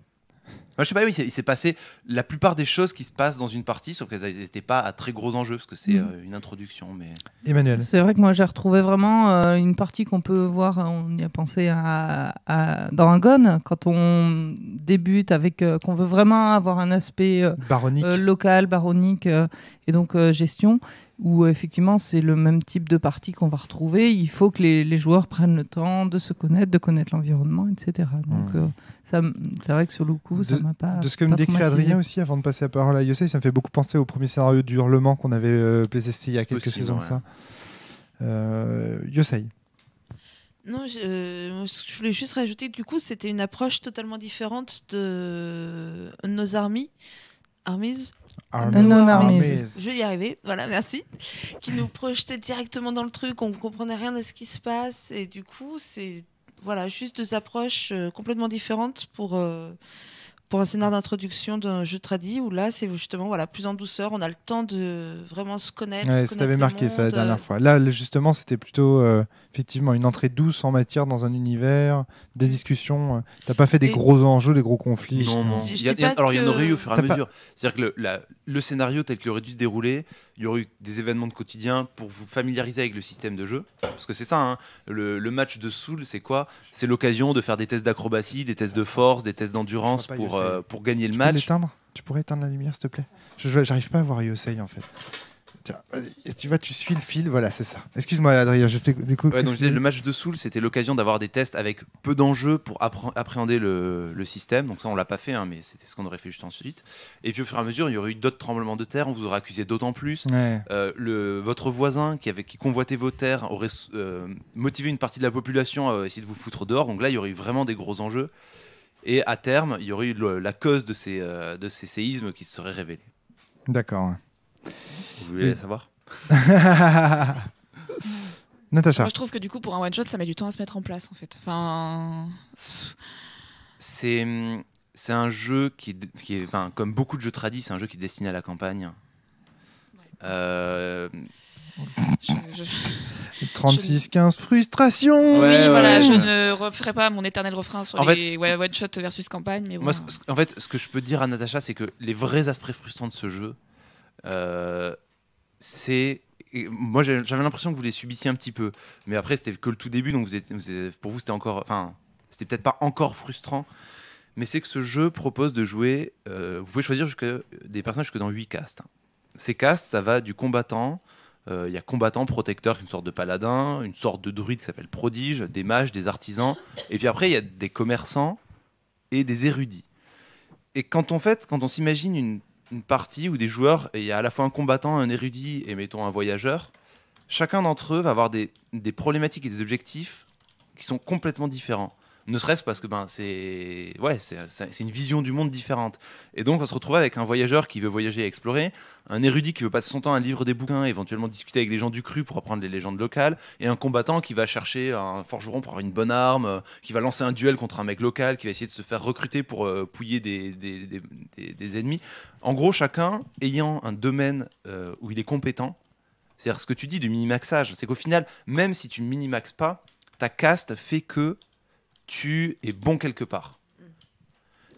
Moi, je sais pas, oui, il s'est passé la plupart des choses qui se passent dans une partie, sauf qu'elles n'étaient pas à très gros enjeux, parce que c'est une introduction. Mais
Emmanuel.
C'est vrai que moi j'ai retrouvé vraiment une partie qu'on peut voir, on y a pensé dans un Gone, quand on débute avec, qu'on veut vraiment avoir un aspect
Baronique.
local, baronique et donc gestion, où effectivement c'est le même type de partie qu'on va retrouver. Il faut que les joueurs prennent le temps de se connaître, de connaître l'environnement, etc. Donc c'est vrai que sur le coup, ça m'a pas.
De ce que
pas
me décrit
traumatisé.
Adrien aussi, avant de passer la parole à Yosei, ça me fait beaucoup penser au premier scénario du Hurlement qu'on avait playtesté il y a quelques
Possible,
saisons de
ouais.
ça. Yosei.
Non, je voulais juste rajouter, du coup, c'était une approche totalement différente de nos armies.
Unknown Armies.
Je vais y arriver, voilà, merci. Qui nous projetait directement dans le truc, on comprenait rien de ce qui se passe, et du coup, c'est voilà, juste deux approches complètement différentes pour un scénario d'introduction d'un jeu tradi, où là, c'est justement voilà, plus en douceur, on a le temps de vraiment se connaître.
Ouais,
connaître
ça t'avait
le
marqué ça la
monde,
dernière fois. Là, justement, c'était plutôt effectivement une entrée douce en matière dans un univers, des discussions. T'as pas fait des
Et-
gros enjeux, des gros conflits.
non, non.
Je
Il y a-
dis pas
alors il y en
que-
aurait eu au fur et à
T'as pas-
mesure. C'est-à-dire que le scénario tel qu'il aurait dû se dérouler, il y aurait eu des événements de quotidien pour vous familiariser avec le système de jeu. Parce que c'est ça, hein, le match de Soul, c'est quoi? C'est l'occasion de faire des tests d'acrobatie, des tests de force, des tests d'endurance
Je vois pas Yosei.
pour gagner le
Tu peux
match.
l'éteindre? Tu pourrais éteindre la lumière, s'il te plaît? J'arrive pas à voir Yosei en fait. Tiens, vas-y. Et tu vois, tu suis le fil, voilà, c'est ça. Excuse-moi, Adrien, je t'écoute.
Ouais, donc je disais, le match de Soul, c'était l'occasion d'avoir des tests avec peu d'enjeux pour appréhender le système. Donc ça, on l'a pas fait, hein, mais c'était ce qu'on aurait fait juste ensuite. Et puis au fur et à mesure, il y aurait eu d'autres tremblements de terre, on vous aurait accusé d'autant plus.
Ouais.
Votre voisin qui convoitait vos terres aurait motivé une partie de la population à essayer de vous foutre dehors. Donc là, il y aurait eu vraiment des gros enjeux. Et à terme, il y aurait eu la cause de ces séismes qui se seraient révélés.
D'accord.
Vous voulez
Oui.
savoir?
Natacha.
Moi, je trouve que du coup, pour un one shot, ça met du temps à se mettre en place, en fait. Enfin,
C'est un jeu qui est enfin, comme beaucoup de jeux tradis, c'est un jeu qui est destiné à la campagne.
je-
36-15, frustration.
Ouais,
oui, voilà,
ouais.
je ne referai pas mon éternel refrain sur
En
les one shot versus campagne, mais bon.
Moi, en fait, ce que je peux dire à Natacha, c'est que les vrais aspects frustrants de ce jeu, c'est. Moi, j'avais l'impression que vous les subissiez un petit peu, mais après, c'était que le tout début, donc pour vous, c'était encore. Enfin, c'était peut-être pas encore frustrant, mais c'est que ce jeu propose de jouer. Vous pouvez choisir des personnages jusque dans 8 castes. Ces castes, ça va du combattant Il y a combattant, protecteur, une sorte de paladin, une sorte de druide qui s'appelle prodige, des mages, des artisans. Et puis après, il y a des commerçants et des érudits. Et quand on s'imagine une partie où des joueurs, il y a à la fois un combattant, un érudit et mettons un voyageur, chacun d'entre eux va avoir des problématiques et des objectifs qui sont complètement différents. Ne serait-ce parce que c'est une vision du monde différente. Et donc on va se retrouver avec un voyageur qui veut voyager et explorer, un érudit qui veut passer son temps à lire des bouquins, éventuellement discuter avec les gens du cru pour apprendre les légendes locales, et un combattant qui va chercher un forgeron pour avoir une bonne arme, qui va lancer un duel contre un mec local, qui va essayer de se faire recruter pour pouiller des ennemis. En gros, chacun ayant un domaine où il est compétent. C'est-à-dire ce que tu dis du minimaxage, c'est qu'au final, même si tu ne minimaxes pas, ta caste fait que tu es bon quelque part.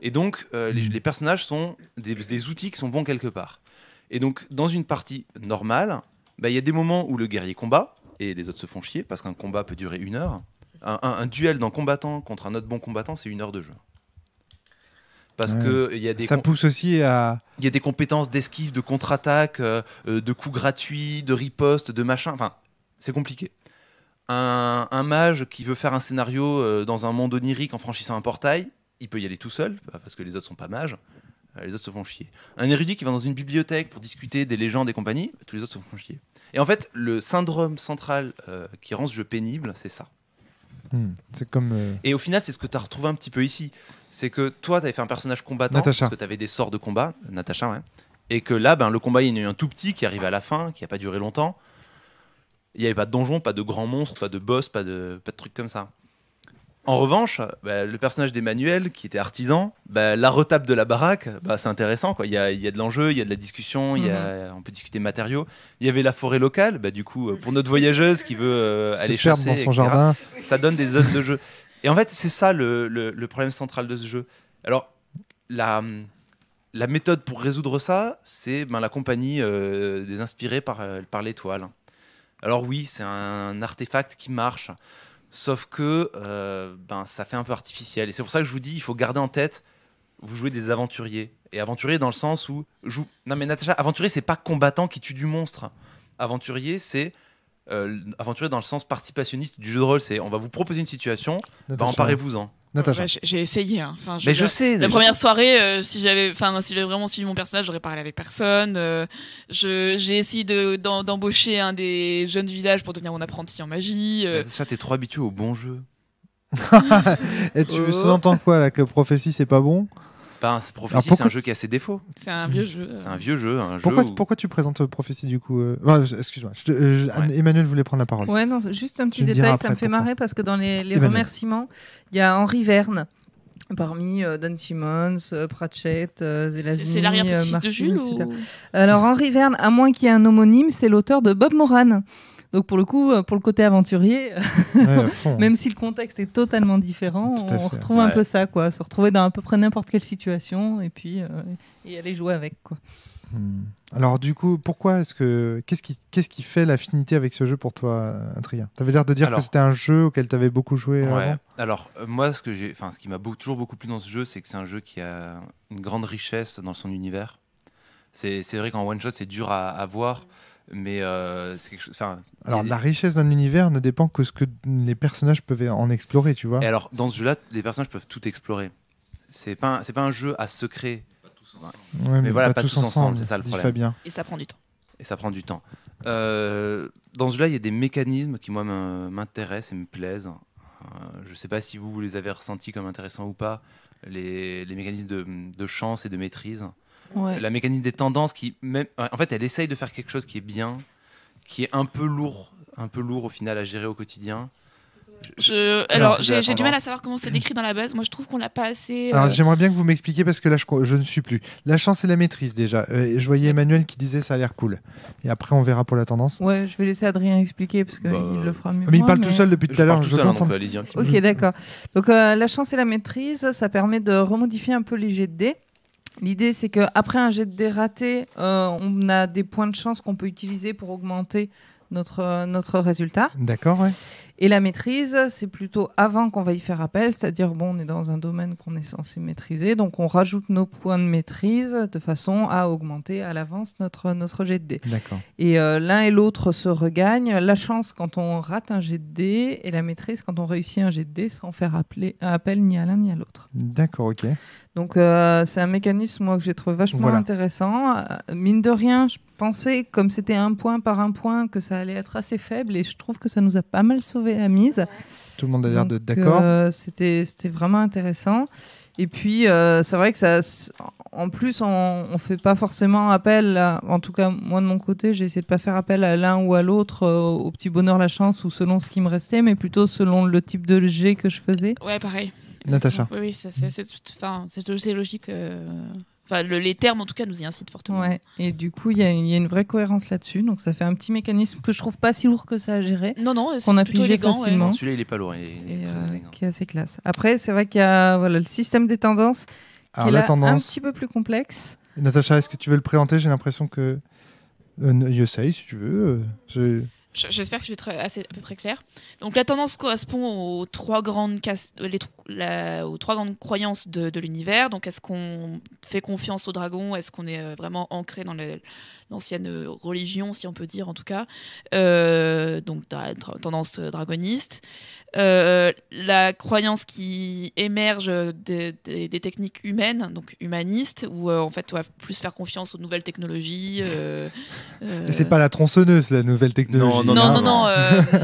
Et donc, les personnages sont des outils qui sont bons quelque part. Et donc, dans une partie normale, il y a des moments où le guerrier combat, et les autres se font chier, parce qu'un combat peut durer 1 heure. Un duel d'un combattant contre un autre bon combattant, c'est 1 heure de jeu. Parce que y a des
ça pousse aussi à...
Il y a des compétences d'esquive, de contre-attaque, de coups gratuits, de riposte, de machin. Enfin, c'est compliqué. Un mage qui veut faire un scénario dans un monde onirique en franchissant un portail, il peut y aller tout seul, parce que les autres sont pas mages. Les autres se font chier. Un érudit qui va dans une bibliothèque pour discuter des légendes et compagnie, tous les autres se font chier. Et en fait, le syndrome central qui rend ce jeu pénible, c'est ça.
C'est comme...
Et au final, c'est ce que tu as retrouvé un petit peu ici. C'est que toi, tu avais fait un personnage combattant,
Natacha.
parce que tu avais des sorts de combat, Natacha, ouais. Et que là, le combat, il y en a eu un tout petit qui arrive à la fin, qui n'a pas duré longtemps. Il n'y avait pas de donjon, pas de grands monstres, pas de boss, pas de trucs comme ça. En revanche, le personnage d'Emmanuel, qui était artisan, la retape de la baraque, c'est intéressant, quoi. Il y a de l'enjeu, il y a de la discussion, on peut discuter matériaux. Il y avait la forêt locale, du coup, pour notre voyageuse qui veut aller chasser,
dans son
etc.,
jardin.
ça donne des zones de jeu. Et en fait, c'est ça le problème central de ce jeu. Alors, la méthode pour résoudre ça, c'est la compagnie des inspirés par l'étoile. Alors oui, c'est un artefact qui marche, sauf que ça fait un peu artificiel. Et c'est pour ça que je vous dis, il faut garder en tête, vous jouez des aventuriers. Et aventurier dans le sens où... Non mais Natacha, aventurier, c'est pas combattant qui tue du monstre. Aventurier, c'est... aventurier dans le sens participationniste du jeu de rôle. C'est on va vous proposer une situation, emparez-vous-en.
Natacha.
J'ai essayé. Hein. Enfin,
mais je sais.
La première soirée, si j'avais vraiment suivi mon personnage, j'aurais parlé avec personne. J'ai essayé d'embaucher un des jeunes du village pour devenir mon apprenti en magie.
Ça, t'es trop habitué au bon jeu.
Et tu sous-entends quoi là, que Prophétie c'est pas bon?
Prophétie, c'est un jeu qui a ses défauts.
C'est un vieux jeu.
C'est un vieux jeu.
Pourquoi tu présentes Prophétie du coup excuse-moi. Emmanuel voulait prendre la parole.
Ouais, non, juste un petit détail, ça me fait marrer parce que dans les remerciements, il y a Henri Verne. Parmi Dan Simmons, Pratchett, Zelazny,
c'est l'arrière-petit-fils de Jules ou...
Alors Henri Verne, à moins qu'il y ait un homonyme, c'est l'auteur de Bob Moran. Donc pour le coup, pour le côté aventurier, même si le contexte est totalement différent, on retrouve un peu ça, quoi. Se retrouver dans à peu près n'importe quelle situation et puis et aller jouer avec, quoi.
Alors du coup, qu'est-ce qui fait l'affinité avec ce jeu pour toi, Adrien? T'avais l'air de dire que c'était un jeu auquel t'avais beaucoup joué avant.
Alors moi, ce qui m'a toujours beaucoup plu dans ce jeu, c'est que c'est un jeu qui a une grande richesse dans son univers. C'est vrai qu'en one shot, c'est dur à voir. Mais c'est quelque chose.
Alors la richesse d'un univers ne dépend que ce que les personnages peuvent en explorer, tu vois.
Et alors dans ce jeu-là, les personnages peuvent tout explorer. C'est pas un jeu à secret.
Ouais, mais voilà, pas tous ensemble,
c'est ça le problème.
Fabien.
Et ça prend du temps.
Dans ce jeu-là, il y a des mécanismes qui moi m'intéressent et me plaisent. Je sais pas si vous les avez ressentis comme intéressants ou pas. Les mécanismes de chance et de maîtrise.
Ouais.
La mécanique des tendances en fait, elle essaye de faire quelque chose qui est bien, qui est un peu lourd au final à gérer au quotidien.
Alors, j'ai du mal à savoir comment c'est décrit dans la base. Moi, je trouve qu'on l'a pas assez.
Alors, j'aimerais bien que vous m'expliquiez parce que là, je ne suis plus. La chance et la maîtrise déjà. Je voyais Emmanuel qui disait ça a l'air cool. Et après, on verra pour la tendance.
Ouais, je vais laisser Adrien expliquer parce qu'il le fera mieux.
Mais il parle tout seul depuis tout à l'heure.
Je parle tout seul, donc allez-y un petit peu.
Ok, d'accord. Donc, la chance et la maîtrise, ça permet de remodifier un peu les jets de dés. L'idée, c'est qu'après un jet de dés raté, on a des points de chance qu'on peut utiliser pour augmenter notre résultat.
D'accord, ouais.
Et la maîtrise, c'est plutôt avant qu'on va y faire appel, c'est-à-dire on est dans un domaine qu'on est censé maîtriser, donc on rajoute nos points de maîtrise de façon à augmenter à l'avance notre jet de dés.
D'accord.
Et l'un et l'autre se regagnent. La chance quand on rate un jet de dés et la maîtrise quand on réussit un jet de dés sans faire appel ni à l'un ni à l'autre.
D'accord, ok.
Donc c'est un mécanisme moi, que j'ai trouvé vachement intéressant. Mine de rien, je pensais, comme c'était un point par un point, que ça allait être assez faible et je trouve que ça nous a pas mal sauvé la mise.
Tout le monde a l'air d'être d'accord.
C'était vraiment intéressant. Et puis c'est vrai que ça, en plus on fait pas forcément appel, en tout cas moi de mon côté j'ai essayé de pas faire appel à l'un ou à l'autre au petit bonheur la chance ou selon ce qui me restait, mais plutôt selon le type de jet que je faisais.
Ouais, pareil.
Natacha.
Oui, c'est logique. Enfin, les termes, en tout cas, nous y incitent fortement.
Ouais. Et du coup, il y a une vraie cohérence là-dessus. Donc, ça fait un petit mécanisme que je trouve pas si lourd que ça à gérer.
Non,
qu'on a pigé facilement.
Non, celui-là, il est pas lourd. Il est très élégant.
Qui est assez classe. Après, c'est vrai qu'il y a le système des tendances
Alors,
qui est
la
là,
tendance.
un petit peu plus complexe.
Natacha, est-ce que tu veux le présenter? J'ai l'impression que. Essaye si tu veux.
J'espère que je vais être à peu près clair. Donc la tendance correspond aux trois grandes croyances de l'univers. Donc est-ce qu'on fait confiance aux dragons? Est-ce qu'on est vraiment ancré dans l'ancienne religion, si on peut dire en tout cas, donc tendance dragoniste. La croyance qui émerge des techniques humaines, donc humanistes, où en fait on va plus faire confiance aux nouvelles technologies.
Et c'est pas la tronçonneuse, la nouvelle technologie.
Non,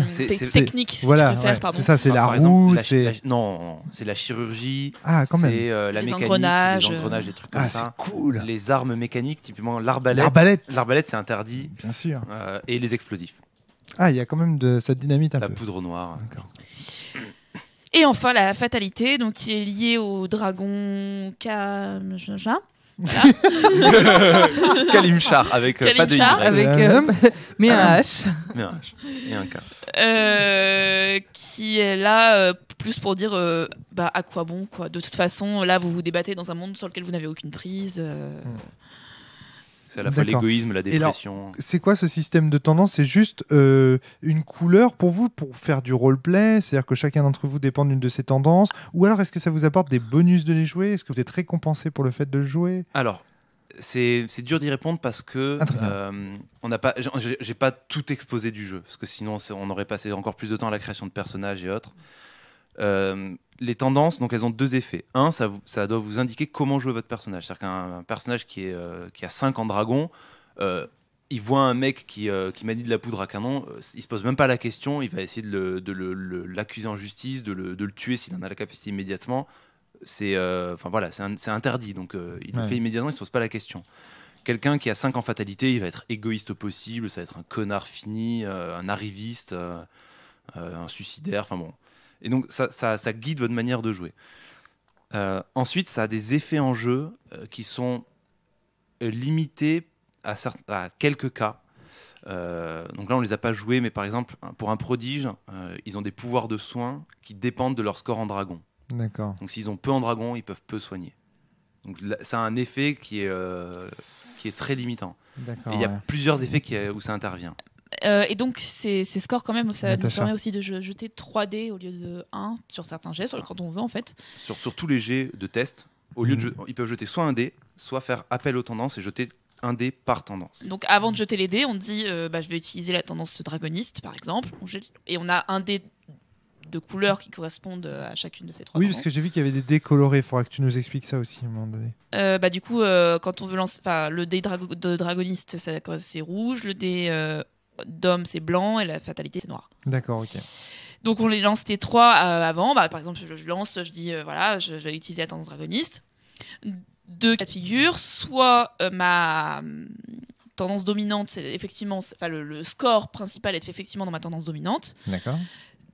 C'est
technique.
Voilà,
si tu préfères, pardon.
c'est ça, c'est la
Par exemple,
roue,
non, c'est la chirurgie.
Ah, quand même.
C'est la
Les
mécanique,
engrenages,
les engrenages, des trucs comme
Ah,
ça.
c'est cool.
Les armes mécaniques, typiquement l'arbalète. L'arbalète, c'est interdit.
Bien sûr.
Et les explosifs.
Ah, il y a quand même de cette dynamite un
La
peu.
poudre noire.
D'accord.
Et enfin la fatalité, donc qui est liée au dragon
Kalimchar, avec pas de Y.
Kalimchar,
Avec, mais un H.
Mais un H et un K.
qui est là plus pour dire à quoi bon quoi. De toute façon, là vous vous débattez dans un monde sur lequel vous n'avez aucune prise.
C'est à la fois
D'accord.
l'égoïsme, la dépression.
C'est quoi ce système de tendance? C'est juste une couleur pour vous, pour faire du roleplay? C'est-à-dire que chacun d'entre vous dépend d'une de ces tendances? Ou alors est-ce que ça vous apporte des bonus de les jouer? Est-ce que vous êtes récompensé pour le fait de le jouer?
Alors, c'est dur d'y répondre parce que on n'a pas, j'ai pas tout exposé du jeu, parce que sinon on aurait passé encore plus de temps à la création de personnages et autres. Les tendances, donc elles ont deux effets. Un, ça doit vous indiquer comment jouer votre personnage. C'est-à-dire qu'un personnage qui a 5 en dragon, il voit un mec qui manie de la poudre à canon, il se pose même pas la question, il va essayer de l'accuser en justice, de le tuer s'il en a la capacité immédiatement. C'est interdit, donc il le fait immédiatement, il se pose pas la question. Quelqu'un qui a 5 en fatalité, il va être égoïste au possible, ça va être un connard fini, un arriviste, un suicidaire, enfin bon. Et donc ça guide votre manière de jouer. Ensuite, ça a des effets en jeu qui sont limités à quelques cas. Donc là, on les a pas joués, mais par exemple, pour un prodige, ils ont des pouvoirs de soins qui dépendent de leur score en dragon.
D'accord.
Donc s'ils ont peu en dragon, ils peuvent peu soigner. Donc là, ça a un effet qui est très limitant.
D'accord.
Et il y a plusieurs effets où ça intervient.
Et donc ces scores quand même, ça nous
Natacha.
permet aussi de jeter 3 dés au lieu de 1 sur certains jets, quand on veut en fait.
Sur tous les jets de test, au lieu de ils peuvent jeter soit un dé, soit faire appel aux tendances et jeter un dé par tendance.
Donc avant de jeter les dés, on dit je vais utiliser la tendance dragoniste par exemple, et on a un dé de couleurs qui correspondent à chacune de ces 3
Oui,
tendances.
parce que j'ai vu qu'il y avait des dés colorés. Il faudra que tu nous expliques ça aussi à un moment donné.
Du coup, quand on veut lancer, le dé de dragoniste, c'est rouge, le dé d'homme c'est blanc et la fatalité c'est noir.
D'accord, ok.
Donc on les lance les 3 avant. Par exemple, je lance, je dis je vais utiliser la tendance dragoniste. 2 cas de figure, soit ma tendance dominante, c'est effectivement, le score principal est effectivement dans ma tendance dominante.
D'accord.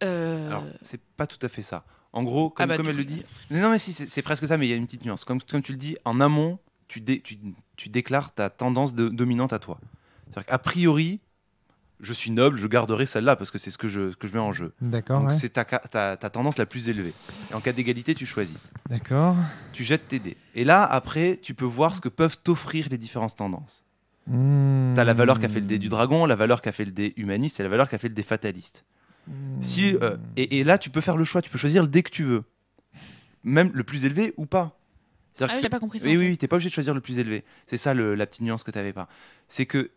Alors, c'est pas tout à fait ça. En gros, comme elle le dit. Non, mais si, c'est presque ça, mais il y a une petite nuance. Comme tu le dis, en amont, tu déclares ta tendance dominante à toi. C'est-à-dire qu'a priori, je suis noble, je garderai celle-là parce que c'est ce que je mets en jeu.
D'accord.
Donc
Ouais.
c'est ta tendance la plus élevée. Et en cas d'égalité, tu choisis.
D'accord.
Tu jettes tes dés. Et là, après, tu peux voir ce que peuvent t'offrir les différentes tendances. T'as la valeur qu'a fait le dé du dragon, la valeur qu'a fait le dé humaniste et la valeur qu'a fait le dé fataliste. Si, et là, tu peux faire le choix, tu peux choisir le dé que tu veux. Même le plus élevé ou pas.
Ah oui, j'ai pas compris ça.
Oui,
en fait.
oui, t'es pas obligé de choisir le plus élevé. C'est ça la petite nuance que t'avais pas. C'est que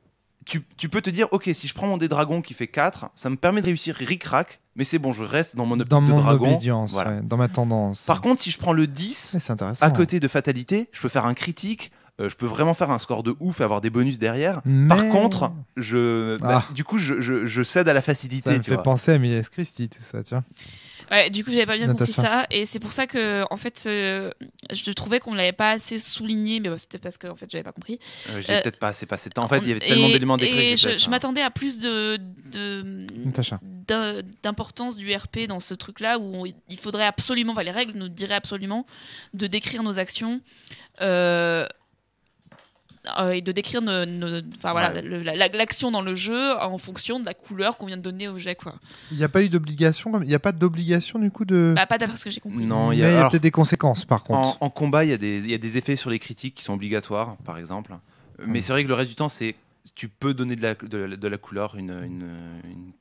tu peux te dire, ok, si je prends mon dé dragon qui fait 4, ça me permet de réussir ric-rac, mais c'est bon, je reste dans mon optique
Dans
de
mon
dragon.
obédience,
Voilà.
ouais, dans ma tendance.
Par contre, si je prends le 10,
Ouais, c'est intéressant.
à côté de fatalité, je peux faire un critique, je peux vraiment faire un score de ouf et avoir des bonus derrière.
Mais-
Par contre, du coup, je cède à la facilité.
Ça me
tu
fait
vois.
penser à Miles Christie, tout ça, tiens.
Ouais, du coup, j'avais pas bien compris
Natacha.
ça, et c'est pour ça que, en fait, je trouvais qu'on l'avait pas assez souligné, mais c'était parce que, en fait, j'avais pas compris.
J'ai peut-être pas assez passé de temps. En fait, il y avait tellement d'éléments décrits.
Et je m'attendais à plus
Natacha.
d'importance du RP dans ce truc-là où il faudrait absolument, enfin, les règles nous diraient absolument de décrire nos actions. Et de décrire l'action dans le jeu en fonction de la couleur qu'on vient de donner au jet, quoi.
Il n'y a pas eu d'obligation, il n'y a pas d'obligation du coup de.
Bah, pas d'après ce que j'ai compris.
Non,
Mais il y a peut-être des conséquences par contre.
En combat, il y a des effets sur les critiques qui sont obligatoires, par exemple. Mais c'est vrai que le reste du temps, tu peux donner de la couleur, une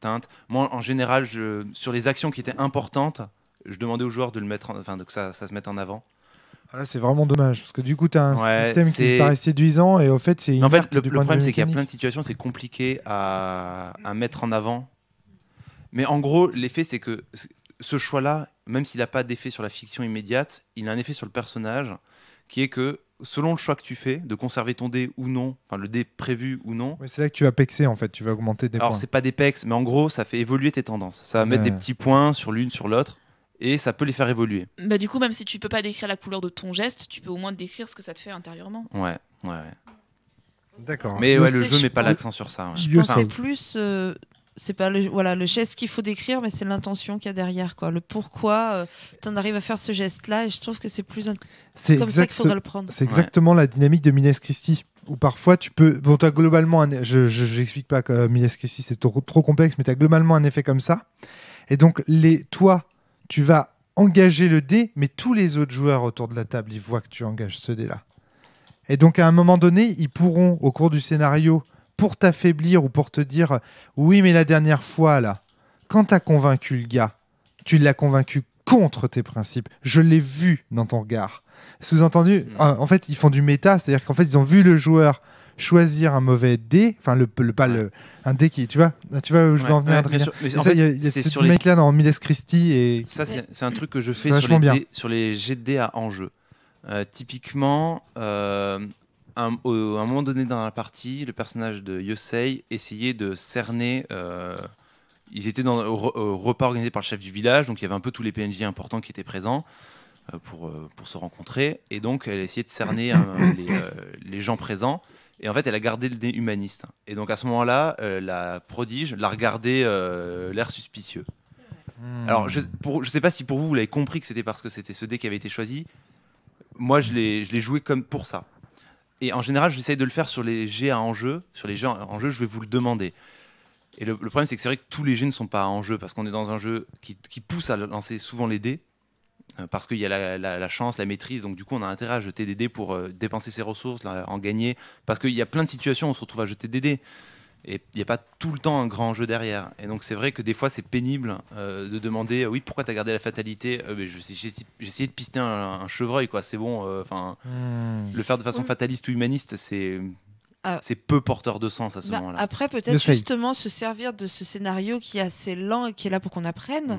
teinte. Moi, en général, sur les actions qui étaient importantes, je demandais aux joueurs de le mettre, que ça se mette en avant.
Ah, là, c'est vraiment dommage parce que du coup, tu as un
Ouais,
système qui paraît séduisant et au fait, c'est
En fait,
inerte
le
du point de
problème,
vue
c'est qu'il y a plein de
mécanique.
situations, c'est compliqué à mettre en avant. Mais en gros, l'effet, c'est que ce choix-là, même s'il n'a pas d'effet sur la fiction immédiate, il a un effet sur le personnage, qui est que selon le choix que tu fais, de conserver ton dé ou non, enfin le dé prévu ou non,
Ouais, c'est là que tu vas pexer en fait, tu vas augmenter des
alors
points.
c'est pas des pecs, mais en gros, ça fait évoluer tes tendances. Ça va mettre
Ouais.
des petits points sur l'une, sur l'autre, et ça peut les faire évoluer.
Bah, du coup, même si tu peux pas décrire la couleur de ton geste, tu peux au moins décrire ce que ça te fait intérieurement.
Ouais.
D'accord.
Mais
Je
ouais,
sais
le
que
jeu
je
met pas
pense-
l'accent sur ça. Ouais.
Je
Dieu
pensais
sait.
plus, c'est pas le geste qu'il faut décrire, mais c'est l'intention qu'il y a derrière, quoi. Le pourquoi t'en arrives à faire ce geste-là, et je trouve que c'est plus
C'est
comme ça qu'il
exact-
faudrait le prendre.
C'est exactement la dynamique de Miles Christie. Où parfois tu peux. Bon, tu as globalement. J'explique pas que Miles Christie c'est trop complexe, mais tu as globalement un effet comme ça. Et donc, toi, tu vas engager le dé, mais tous les autres joueurs autour de la table, ils voient que tu engages ce dé-là. Et donc, à un moment donné, ils pourront, au cours du scénario, pour t'affaiblir ou pour te dire oui, mais la dernière fois, là, quand tu as convaincu le gars, tu l'as convaincu contre tes principes. Je l'ai vu dans ton regard. Sous-entendu, en fait, ils font du méta, c'est-à-dire qu'en fait, ils ont vu le joueur choisir un mauvais dé, enfin, un dé qui, tu vois où je veux en venir,
Ouais,
Adrien.
bien sûr. Mais
Et
en
ça,
fait,
il y a
c'est
ce
sur les
mec-là dans Miles Christie et
Ça, c'est un truc que je fais
C'est vachement bien.
sur les jets de dés à enjeu. Typiquement, à un moment donné dans la partie, le personnage de Yosei essayait de cerner. Ils étaient au repas organisé par le chef du village, donc il y avait un peu tous les PNJ importants qui étaient présents pour se rencontrer. Et donc, elle a essayé de cerner les gens présents. Et en fait, elle a gardé le dé humaniste. Et donc, à ce moment-là, la prodige l'a regardé l'air suspicieux. Alors, je sais pas si pour vous, vous l'avez compris que c'était parce que c'était ce dé qui avait été choisi. Moi, je l'ai joué comme pour ça. Et en général, j'essaye de le faire sur les jets à enjeu. Sur les jeux à enjeu, je vais vous le demander. Et le problème, c'est que c'est vrai que tous les jets ne sont pas à enjeu parce qu'on est dans un jeu qui pousse à lancer souvent les dés. Parce qu'il y a la chance, la maîtrise, donc du coup on a intérêt à jeter des dés pour dépenser ses ressources, en gagner, parce qu'il y a plein de situations où on se retrouve à jeter des dés, et il n'y a pas tout le temps un grand enjeu derrière, et donc c'est vrai que des fois c'est pénible de demander, oui pourquoi t'as gardé la fatalité, j'ai essayé de pister un chevreuil, quoi, c'est bon, le faire de façon fataliste ou humaniste, c'est peu porteur de sens à ce moment-là.
Après, peut-être justement se servir de ce scénario qui est assez lent et qui est là pour qu'on apprenne,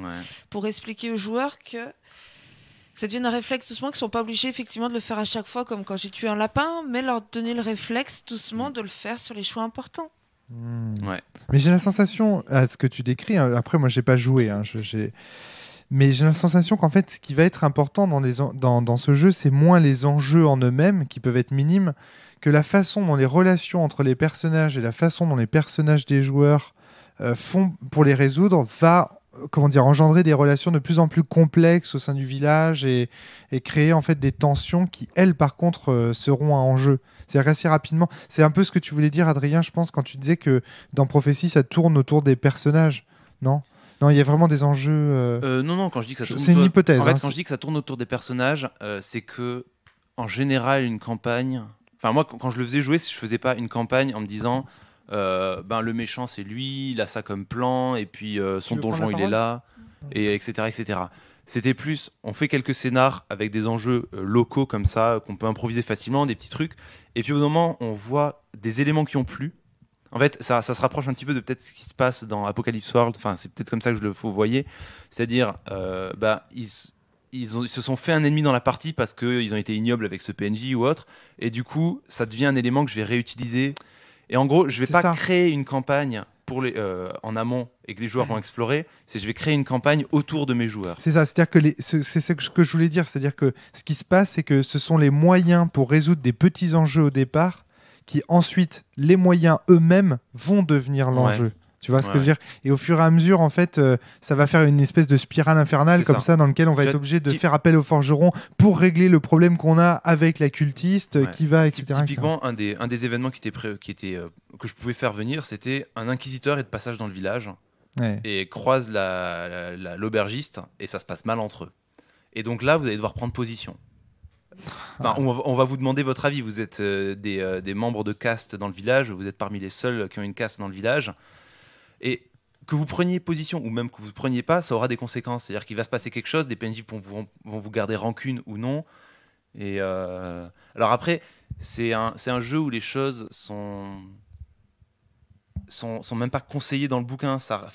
pour expliquer aux joueurs que ça devienne un réflexe doucement, qu'ils ne sont pas obligés effectivement de le faire à chaque fois, comme quand j'ai tué un lapin, mais leur donner le réflexe doucement de le faire sur les choix importants.
Ouais. Mais j'ai la sensation, à ce que tu décris, après moi j'ai pas joué, mais j'ai la sensation qu'en fait ce qui va être important dans ce jeu, c'est moins les enjeux en eux-mêmes, qui peuvent être minimes, que la façon dont les relations entre les personnages et la façon dont les personnages des joueurs font pour les résoudre va engendrer des relations de plus en plus complexes au sein du village et créer en fait des tensions qui, elles, par contre, seront à enjeu. C'est-à-dire qu'assez rapidement, c'est un peu ce que tu voulais dire, Adrien, je pense, quand tu disais que dans Prophétie, ça tourne autour des personnages, non ? Non, il y a vraiment des enjeux...
Non, quand je dis que ça tourne
c'est une hypothèse.
En fait, quand je dis que ça tourne autour des personnages, c'est que, en général, une campagne... Enfin, moi, quand je le faisais jouer, je faisais pas une campagne en me disant... le méchant c'est lui, il a ça comme plan, et puis son
veux prendre
donjon
la
il est
parole
là, et etc. C'était plus, on fait quelques scénars avec des enjeux locaux comme ça, qu'on peut improviser facilement, des petits trucs, et puis au bout d'un moment on voit des éléments qui ont plu. En fait, ça se rapproche un petit peu de peut-être ce qui se passe dans Apocalypse World, enfin c'est peut-être comme ça que je le voyais, c'est-à-dire ils se sont fait un ennemi dans la partie parce qu'ils ont été ignobles avec ce PNJ ou autre, et du coup ça devient un élément que je vais réutiliser. Et en gros, je vais
C'est
pas
ça.
créer une campagne en amont et que les joueurs vont explorer, je vais créer une campagne autour de mes joueurs.
C'est ça, c'est-à-dire que c'est ce que je voulais dire, c'est-à-dire que ce qui se passe, c'est que ce sont les moyens pour résoudre des petits enjeux au départ qui ensuite, les moyens eux-mêmes vont devenir l'enjeu. Tu vois ce que je veux dire? Et au fur et à mesure, en fait, ça va faire une espèce de spirale infernale
C'est
comme ça, dans lequel on va être obligé de faire appel au forgeron pour régler le problème qu'on a avec la cultiste qui va, etc.
Typiquement, un des événements que je pouvais faire venir, c'était un inquisiteur est de passage dans le village et croise l'aubergiste, et ça se passe mal entre eux. Et donc là, vous allez devoir prendre position. Enfin, on va vous demander votre avis. Vous êtes des membres de caste dans le village, vous êtes parmi les seuls qui ont une caste dans le village. Et que vous preniez position ou même que vous ne preniez pas, ça aura des conséquences. C'est-à-dire qu'il va se passer quelque chose, des PNJ vont vous garder rancune ou non. Et alors après, c'est un jeu où les choses sont même pas conseillées dans le bouquin. Ça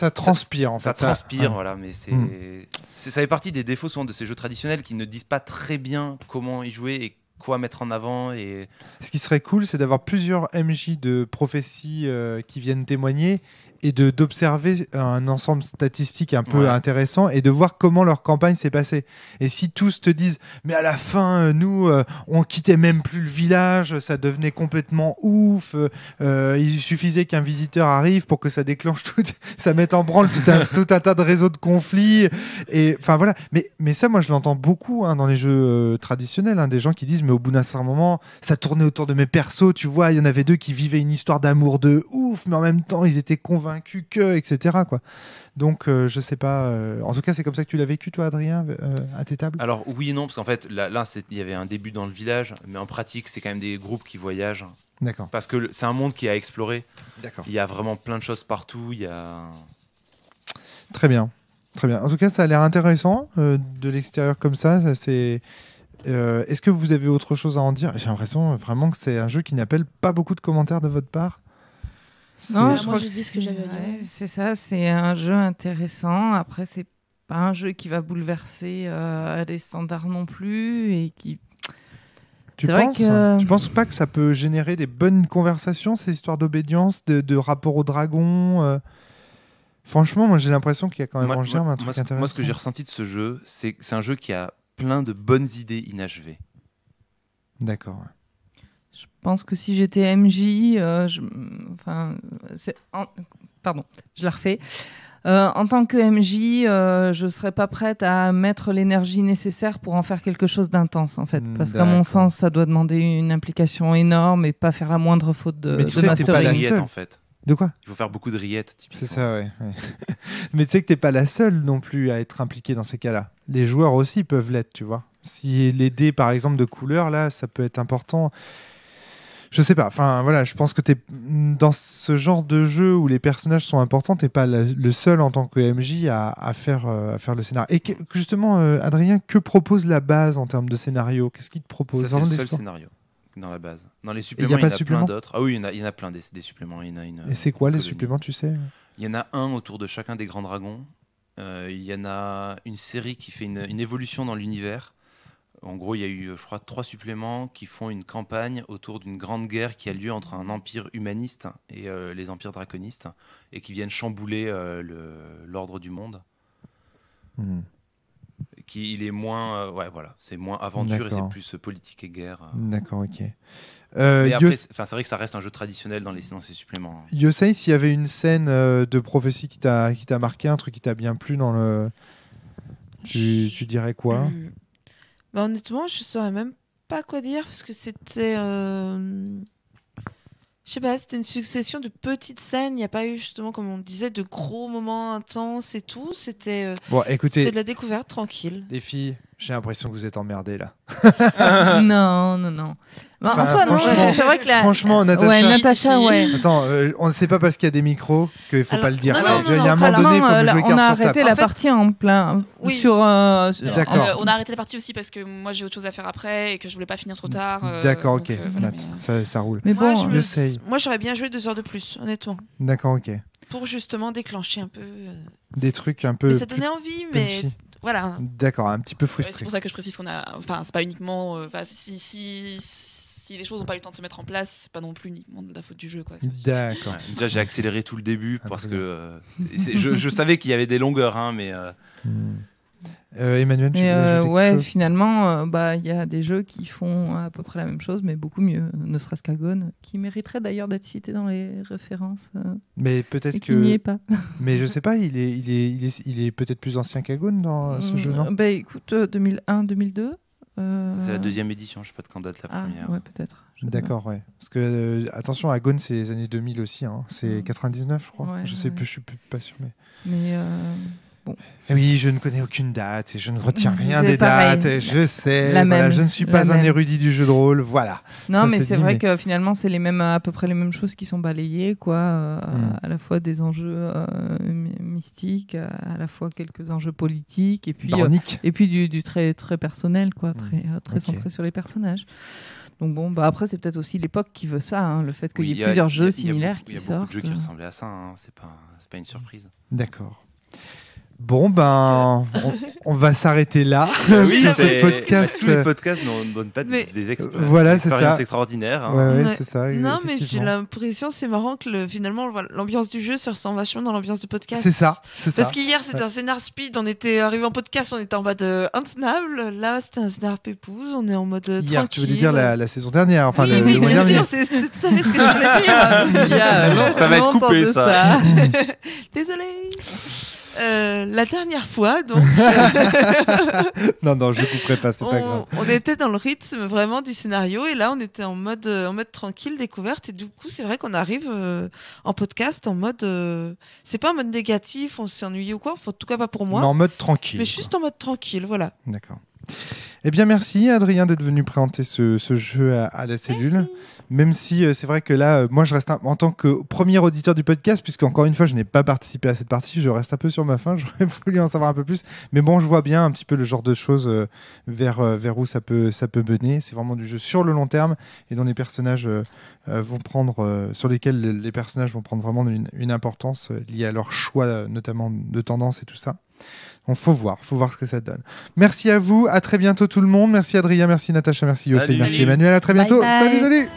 transpire, en fait.
Ça transpire, voilà. Mais ça fait partie des défauts souvent de ces jeux traditionnels qui ne disent pas très bien comment y jouer et quoi mettre en avant. Et
ce qui serait cool, c'est d'avoir plusieurs MJ de prophéties qui viennent témoigner et d'observer un ensemble statistique un peu intéressant et de voir comment leur campagne s'est passée. Et si tous te disent mais à la fin nous on quittait même plus le village, ça devenait complètement ouf, il suffisait qu'un visiteur arrive pour que ça déclenche tout, ça mette en branle tout un tas de réseaux de conflits, et enfin voilà. Mais ça, moi je l'entends beaucoup dans les jeux traditionnels, des gens qui disent mais au bout d'un certain moment ça tournait autour de mes persos, tu vois, il y en avait deux qui vivaient une histoire d'amour de ouf, mais en même temps ils étaient convaincus que, etc. quoi. Donc, je sais pas. En tout cas, c'est comme ça que tu l'as vécu, toi, Adrien, à tes tables?
Alors, oui et non, parce qu'en fait, là il y avait un début dans le village, mais en pratique, c'est quand même des groupes qui voyagent.
D'accord.
Parce que c'est un monde qui est à explorer.
D'accord.
Il y a vraiment plein de choses partout.
Très bien. Très bien. En tout cas, ça a l'air intéressant de l'extérieur comme ça. Est-ce que vous avez autre chose à en dire? J'ai l'impression vraiment que c'est un jeu qui n'appelle pas beaucoup de commentaires de votre part.
Non,
je crois que j'ai dit ce que j'avais à dire.
C'est ça, c'est un jeu intéressant. Après, c'est pas un jeu qui va bouleverser les standards non plus et qui.
Tu penses pas que ça peut générer des bonnes conversations, ces histoires d'obédience, de rapport au dragon Franchement, moi j'ai l'impression qu'il y a quand même en germe un truc intéressant.
Moi, ce que j'ai ressenti de ce jeu, c'est que c'est un jeu qui a plein de bonnes idées inachevées.
D'accord.
Je pense que si j'étais MJ, pardon, je la refais. En tant que MJ, je serais pas prête à mettre l'énergie nécessaire pour en faire quelque chose d'intense, en fait. Parce qu'à mon sens, ça doit demander une implication énorme et pas faire la moindre faute de mastering.
En fait.
De quoi?
Il faut faire beaucoup de rillettes, typiquement.
C'est ça, ouais. Mais tu sais que t'es pas la seule non plus à être impliquée dans ces cas-là. Les joueurs aussi peuvent l'être, tu vois. Si les dés, par exemple, de couleur, là, ça peut être important. Je sais pas, enfin voilà, je pense que t'es dans ce genre de jeu où les personnages sont importants, t'es pas le seul en tant que MJ à faire le scénario. Et justement, Adrien, que propose la base en termes de scénario? Qu'est-ce qu'il te propose?
Ça, c'est le seul scénario dans la base. Dans les suppléments, il y en a plein d'autres. Ah oui, il y en a plein des suppléments. Et
c'est quoi les suppléments, tu sais?
Il y en a un autour de chacun des grands dragons. Il y en a une série qui fait une évolution dans l'univers. En gros, il y a eu, je crois, 3 suppléments qui font une campagne autour d'une grande guerre qui a lieu entre un empire humaniste et les empires draconistes, et qui viennent chambouler l'ordre du monde. Il est moins, c'est moins aventure. D'accord. Et c'est plus politique et guerre.
D'accord, ok.
Mais après, c'est vrai que ça reste un jeu traditionnel dans ces suppléments.
Yosei, s'il y avait une scène de prophétie qui t'a marqué, un truc qui t'a bien plu dans le, tu dirais quoi?
Bah honnêtement, je saurais même pas quoi dire parce que c'était, je sais pas, c'était une succession de petites scènes. Il n'y a pas eu justement, comme on disait, de gros moments intenses et tout. C'était,
bon, écoutez,
c'était de la découverte tranquille.
Les filles, J'ai l'impression que vous êtes emmerdés là.
Non. Bah,
Enfin,
en soi, non.
franchement-
C'est vrai que la.
Franchement, Natacha.
Ouais,
Si,
Natacha,
si.
ouais.
Attends, on ne sait pas parce qu'il y a des micros qu'il faut
Alors,
pas le dire.
non,
quoi.
non,
Il y a un
non,
moment donné, il faut
là,
jouer
on
carte
a
sur
arrêté
table.
la
En fait-
partie en plein
Oui.
sur.
D'accord.
On a arrêté la partie aussi parce que moi j'ai autre chose à faire après et que je voulais pas finir trop tard.
D'accord,
donc,
ok.
voilà,
Nat,
mais,
ça roule.
Mais bon,
je sais.
moi j'aurais bien joué 2 heures de plus, honnêtement,
D'accord, ok.
pour justement déclencher un peu.
Des trucs un peu.
Mais ça
plus
donnait envie, mais
punchy.
voilà.
D'accord, un petit peu
ouais, c'est
frustré.
pour ça que je précise qu'on a. Enfin, c'est pas uniquement. Enfin, si les choses n'ont pas eu le temps de se mettre en place, c'est pas non plus uniquement de la faute du jeu, quoi. C'est aussi-
D'accord.
Ouais, déjà, j'ai accéléré tout le début parce
très
que je savais qu'il y avait des longueurs, hein, mais
Hmm. Emmanuel, tu
Mais
veux ajouter quelque
ouais,
chose
finalement, il y a des jeux qui font à peu près la même chose, mais beaucoup mieux. Ne serait-ce qu'Agone, qui mériterait d'ailleurs d'être cité dans les références
Mais peut-être
et qui n'y est
que.
pas.
Mais je sais pas, il est peut-être plus ancien qu'Agone dans ce jeu, non
Bah écoute, 2001, 2002.
ça, c'est la deuxième édition. Je sais pas de quand date la
Ah,
première.
ouais, peut-être. Je sais
D'accord, ouais. Parce que, attention, Agone, c'est les années 2000 aussi. Hein. C'est 99, je crois.
Ouais,
je sais
ouais.
plus, je suis pas sûr. Mais...
pas. Mais
Ah oui, je ne connais aucune date et je ne retiens rien
C'est
des
pareil.
dates. Et je sais,
La
voilà,
même,
je ne suis
la
pas un
même.
érudit du jeu de rôle. Voilà.
non,
Ça,
mais
c'est
c'est
dit,
vrai
mais-
que finalement, c'est à peu près les mêmes choses qui sont balayées, quoi. À la fois des enjeux mystiques, à la fois quelques enjeux politiques, et puis
Baronique.
du très très personnel, quoi, très
ok.
centré sur les personnages. Donc bon, après c'est peut-être aussi l'époque qui veut ça, hein, le fait qu'il
Oui,
y ait plusieurs jeux
il y a
similaires
beaucoup-
qui
Il y a beaucoup
sortent.
de jeux qui ressemblaient à ça. Hein. C'est pas une surprise.
D'accord. Bon, ben, on va s'arrêter là.
Oui,
sur
c'est-
ce podcast.
tous les podcasts ne donnent pas
Mais-
des
Voilà, c'est
expériences
ça.
extraordinaires. hein.
Ouais,
Ouais.
c'est ça.
Non, mais j'ai
effectivement.
l'impression, c'est marrant que finalement, l'ambiance du jeu se ressent vachement dans l'ambiance du podcast.
C'est ça.
Parce qu'hier, c'était
Ouais.
un scénar speed, on était arrivé en podcast, on était en mode intenable. Là, c'était un scénar pépouze, on est en mode
Hier,
tranquille.
tu voulais dire la saison dernière, enfin
oui,
le
oui,
mois
bien
dernier.
sûr, c'était tout à fait ce que je voulais dire.
Il y a
Ça va être
longtemps
coupé,
de
ça.
Désolée. La dernière fois, donc,
Non, je couperai pas, c'est pas grave.
on était dans le rythme vraiment du scénario et là, on était en mode tranquille, découverte. Et du coup, c'est vrai qu'on arrive en podcast en mode. C'est pas en mode négatif, on s'est ennuyé ou quoi, enfin, en tout cas pas pour moi.
Mais en mode tranquille.
Mais juste en mode tranquille, voilà.
D'accord. Eh bien, merci Adrien d'être venu présenter ce jeu à la cellule.
Merci.
Même si c'est vrai que là, moi, je reste en tant que premier auditeur du podcast, puisque encore une fois, je n'ai pas participé à cette partie, je reste un peu sur ma faim. J'aurais voulu en savoir un peu plus. Mais bon, je vois bien un petit peu le genre de choses vers où ça peut mener. C'est vraiment du jeu sur le long terme et dont les personnages vont prendre, sur lesquels les personnages vont prendre vraiment une importance liée à leur choix, notamment de tendance et tout ça. Donc, faut voir ce que ça donne. Merci à vous, à très bientôt tout le monde. Merci Adrien, merci Natacha, merci Yossé,
Salut.
merci Emmanuel. À très bientôt.
Bye bye.
Salut.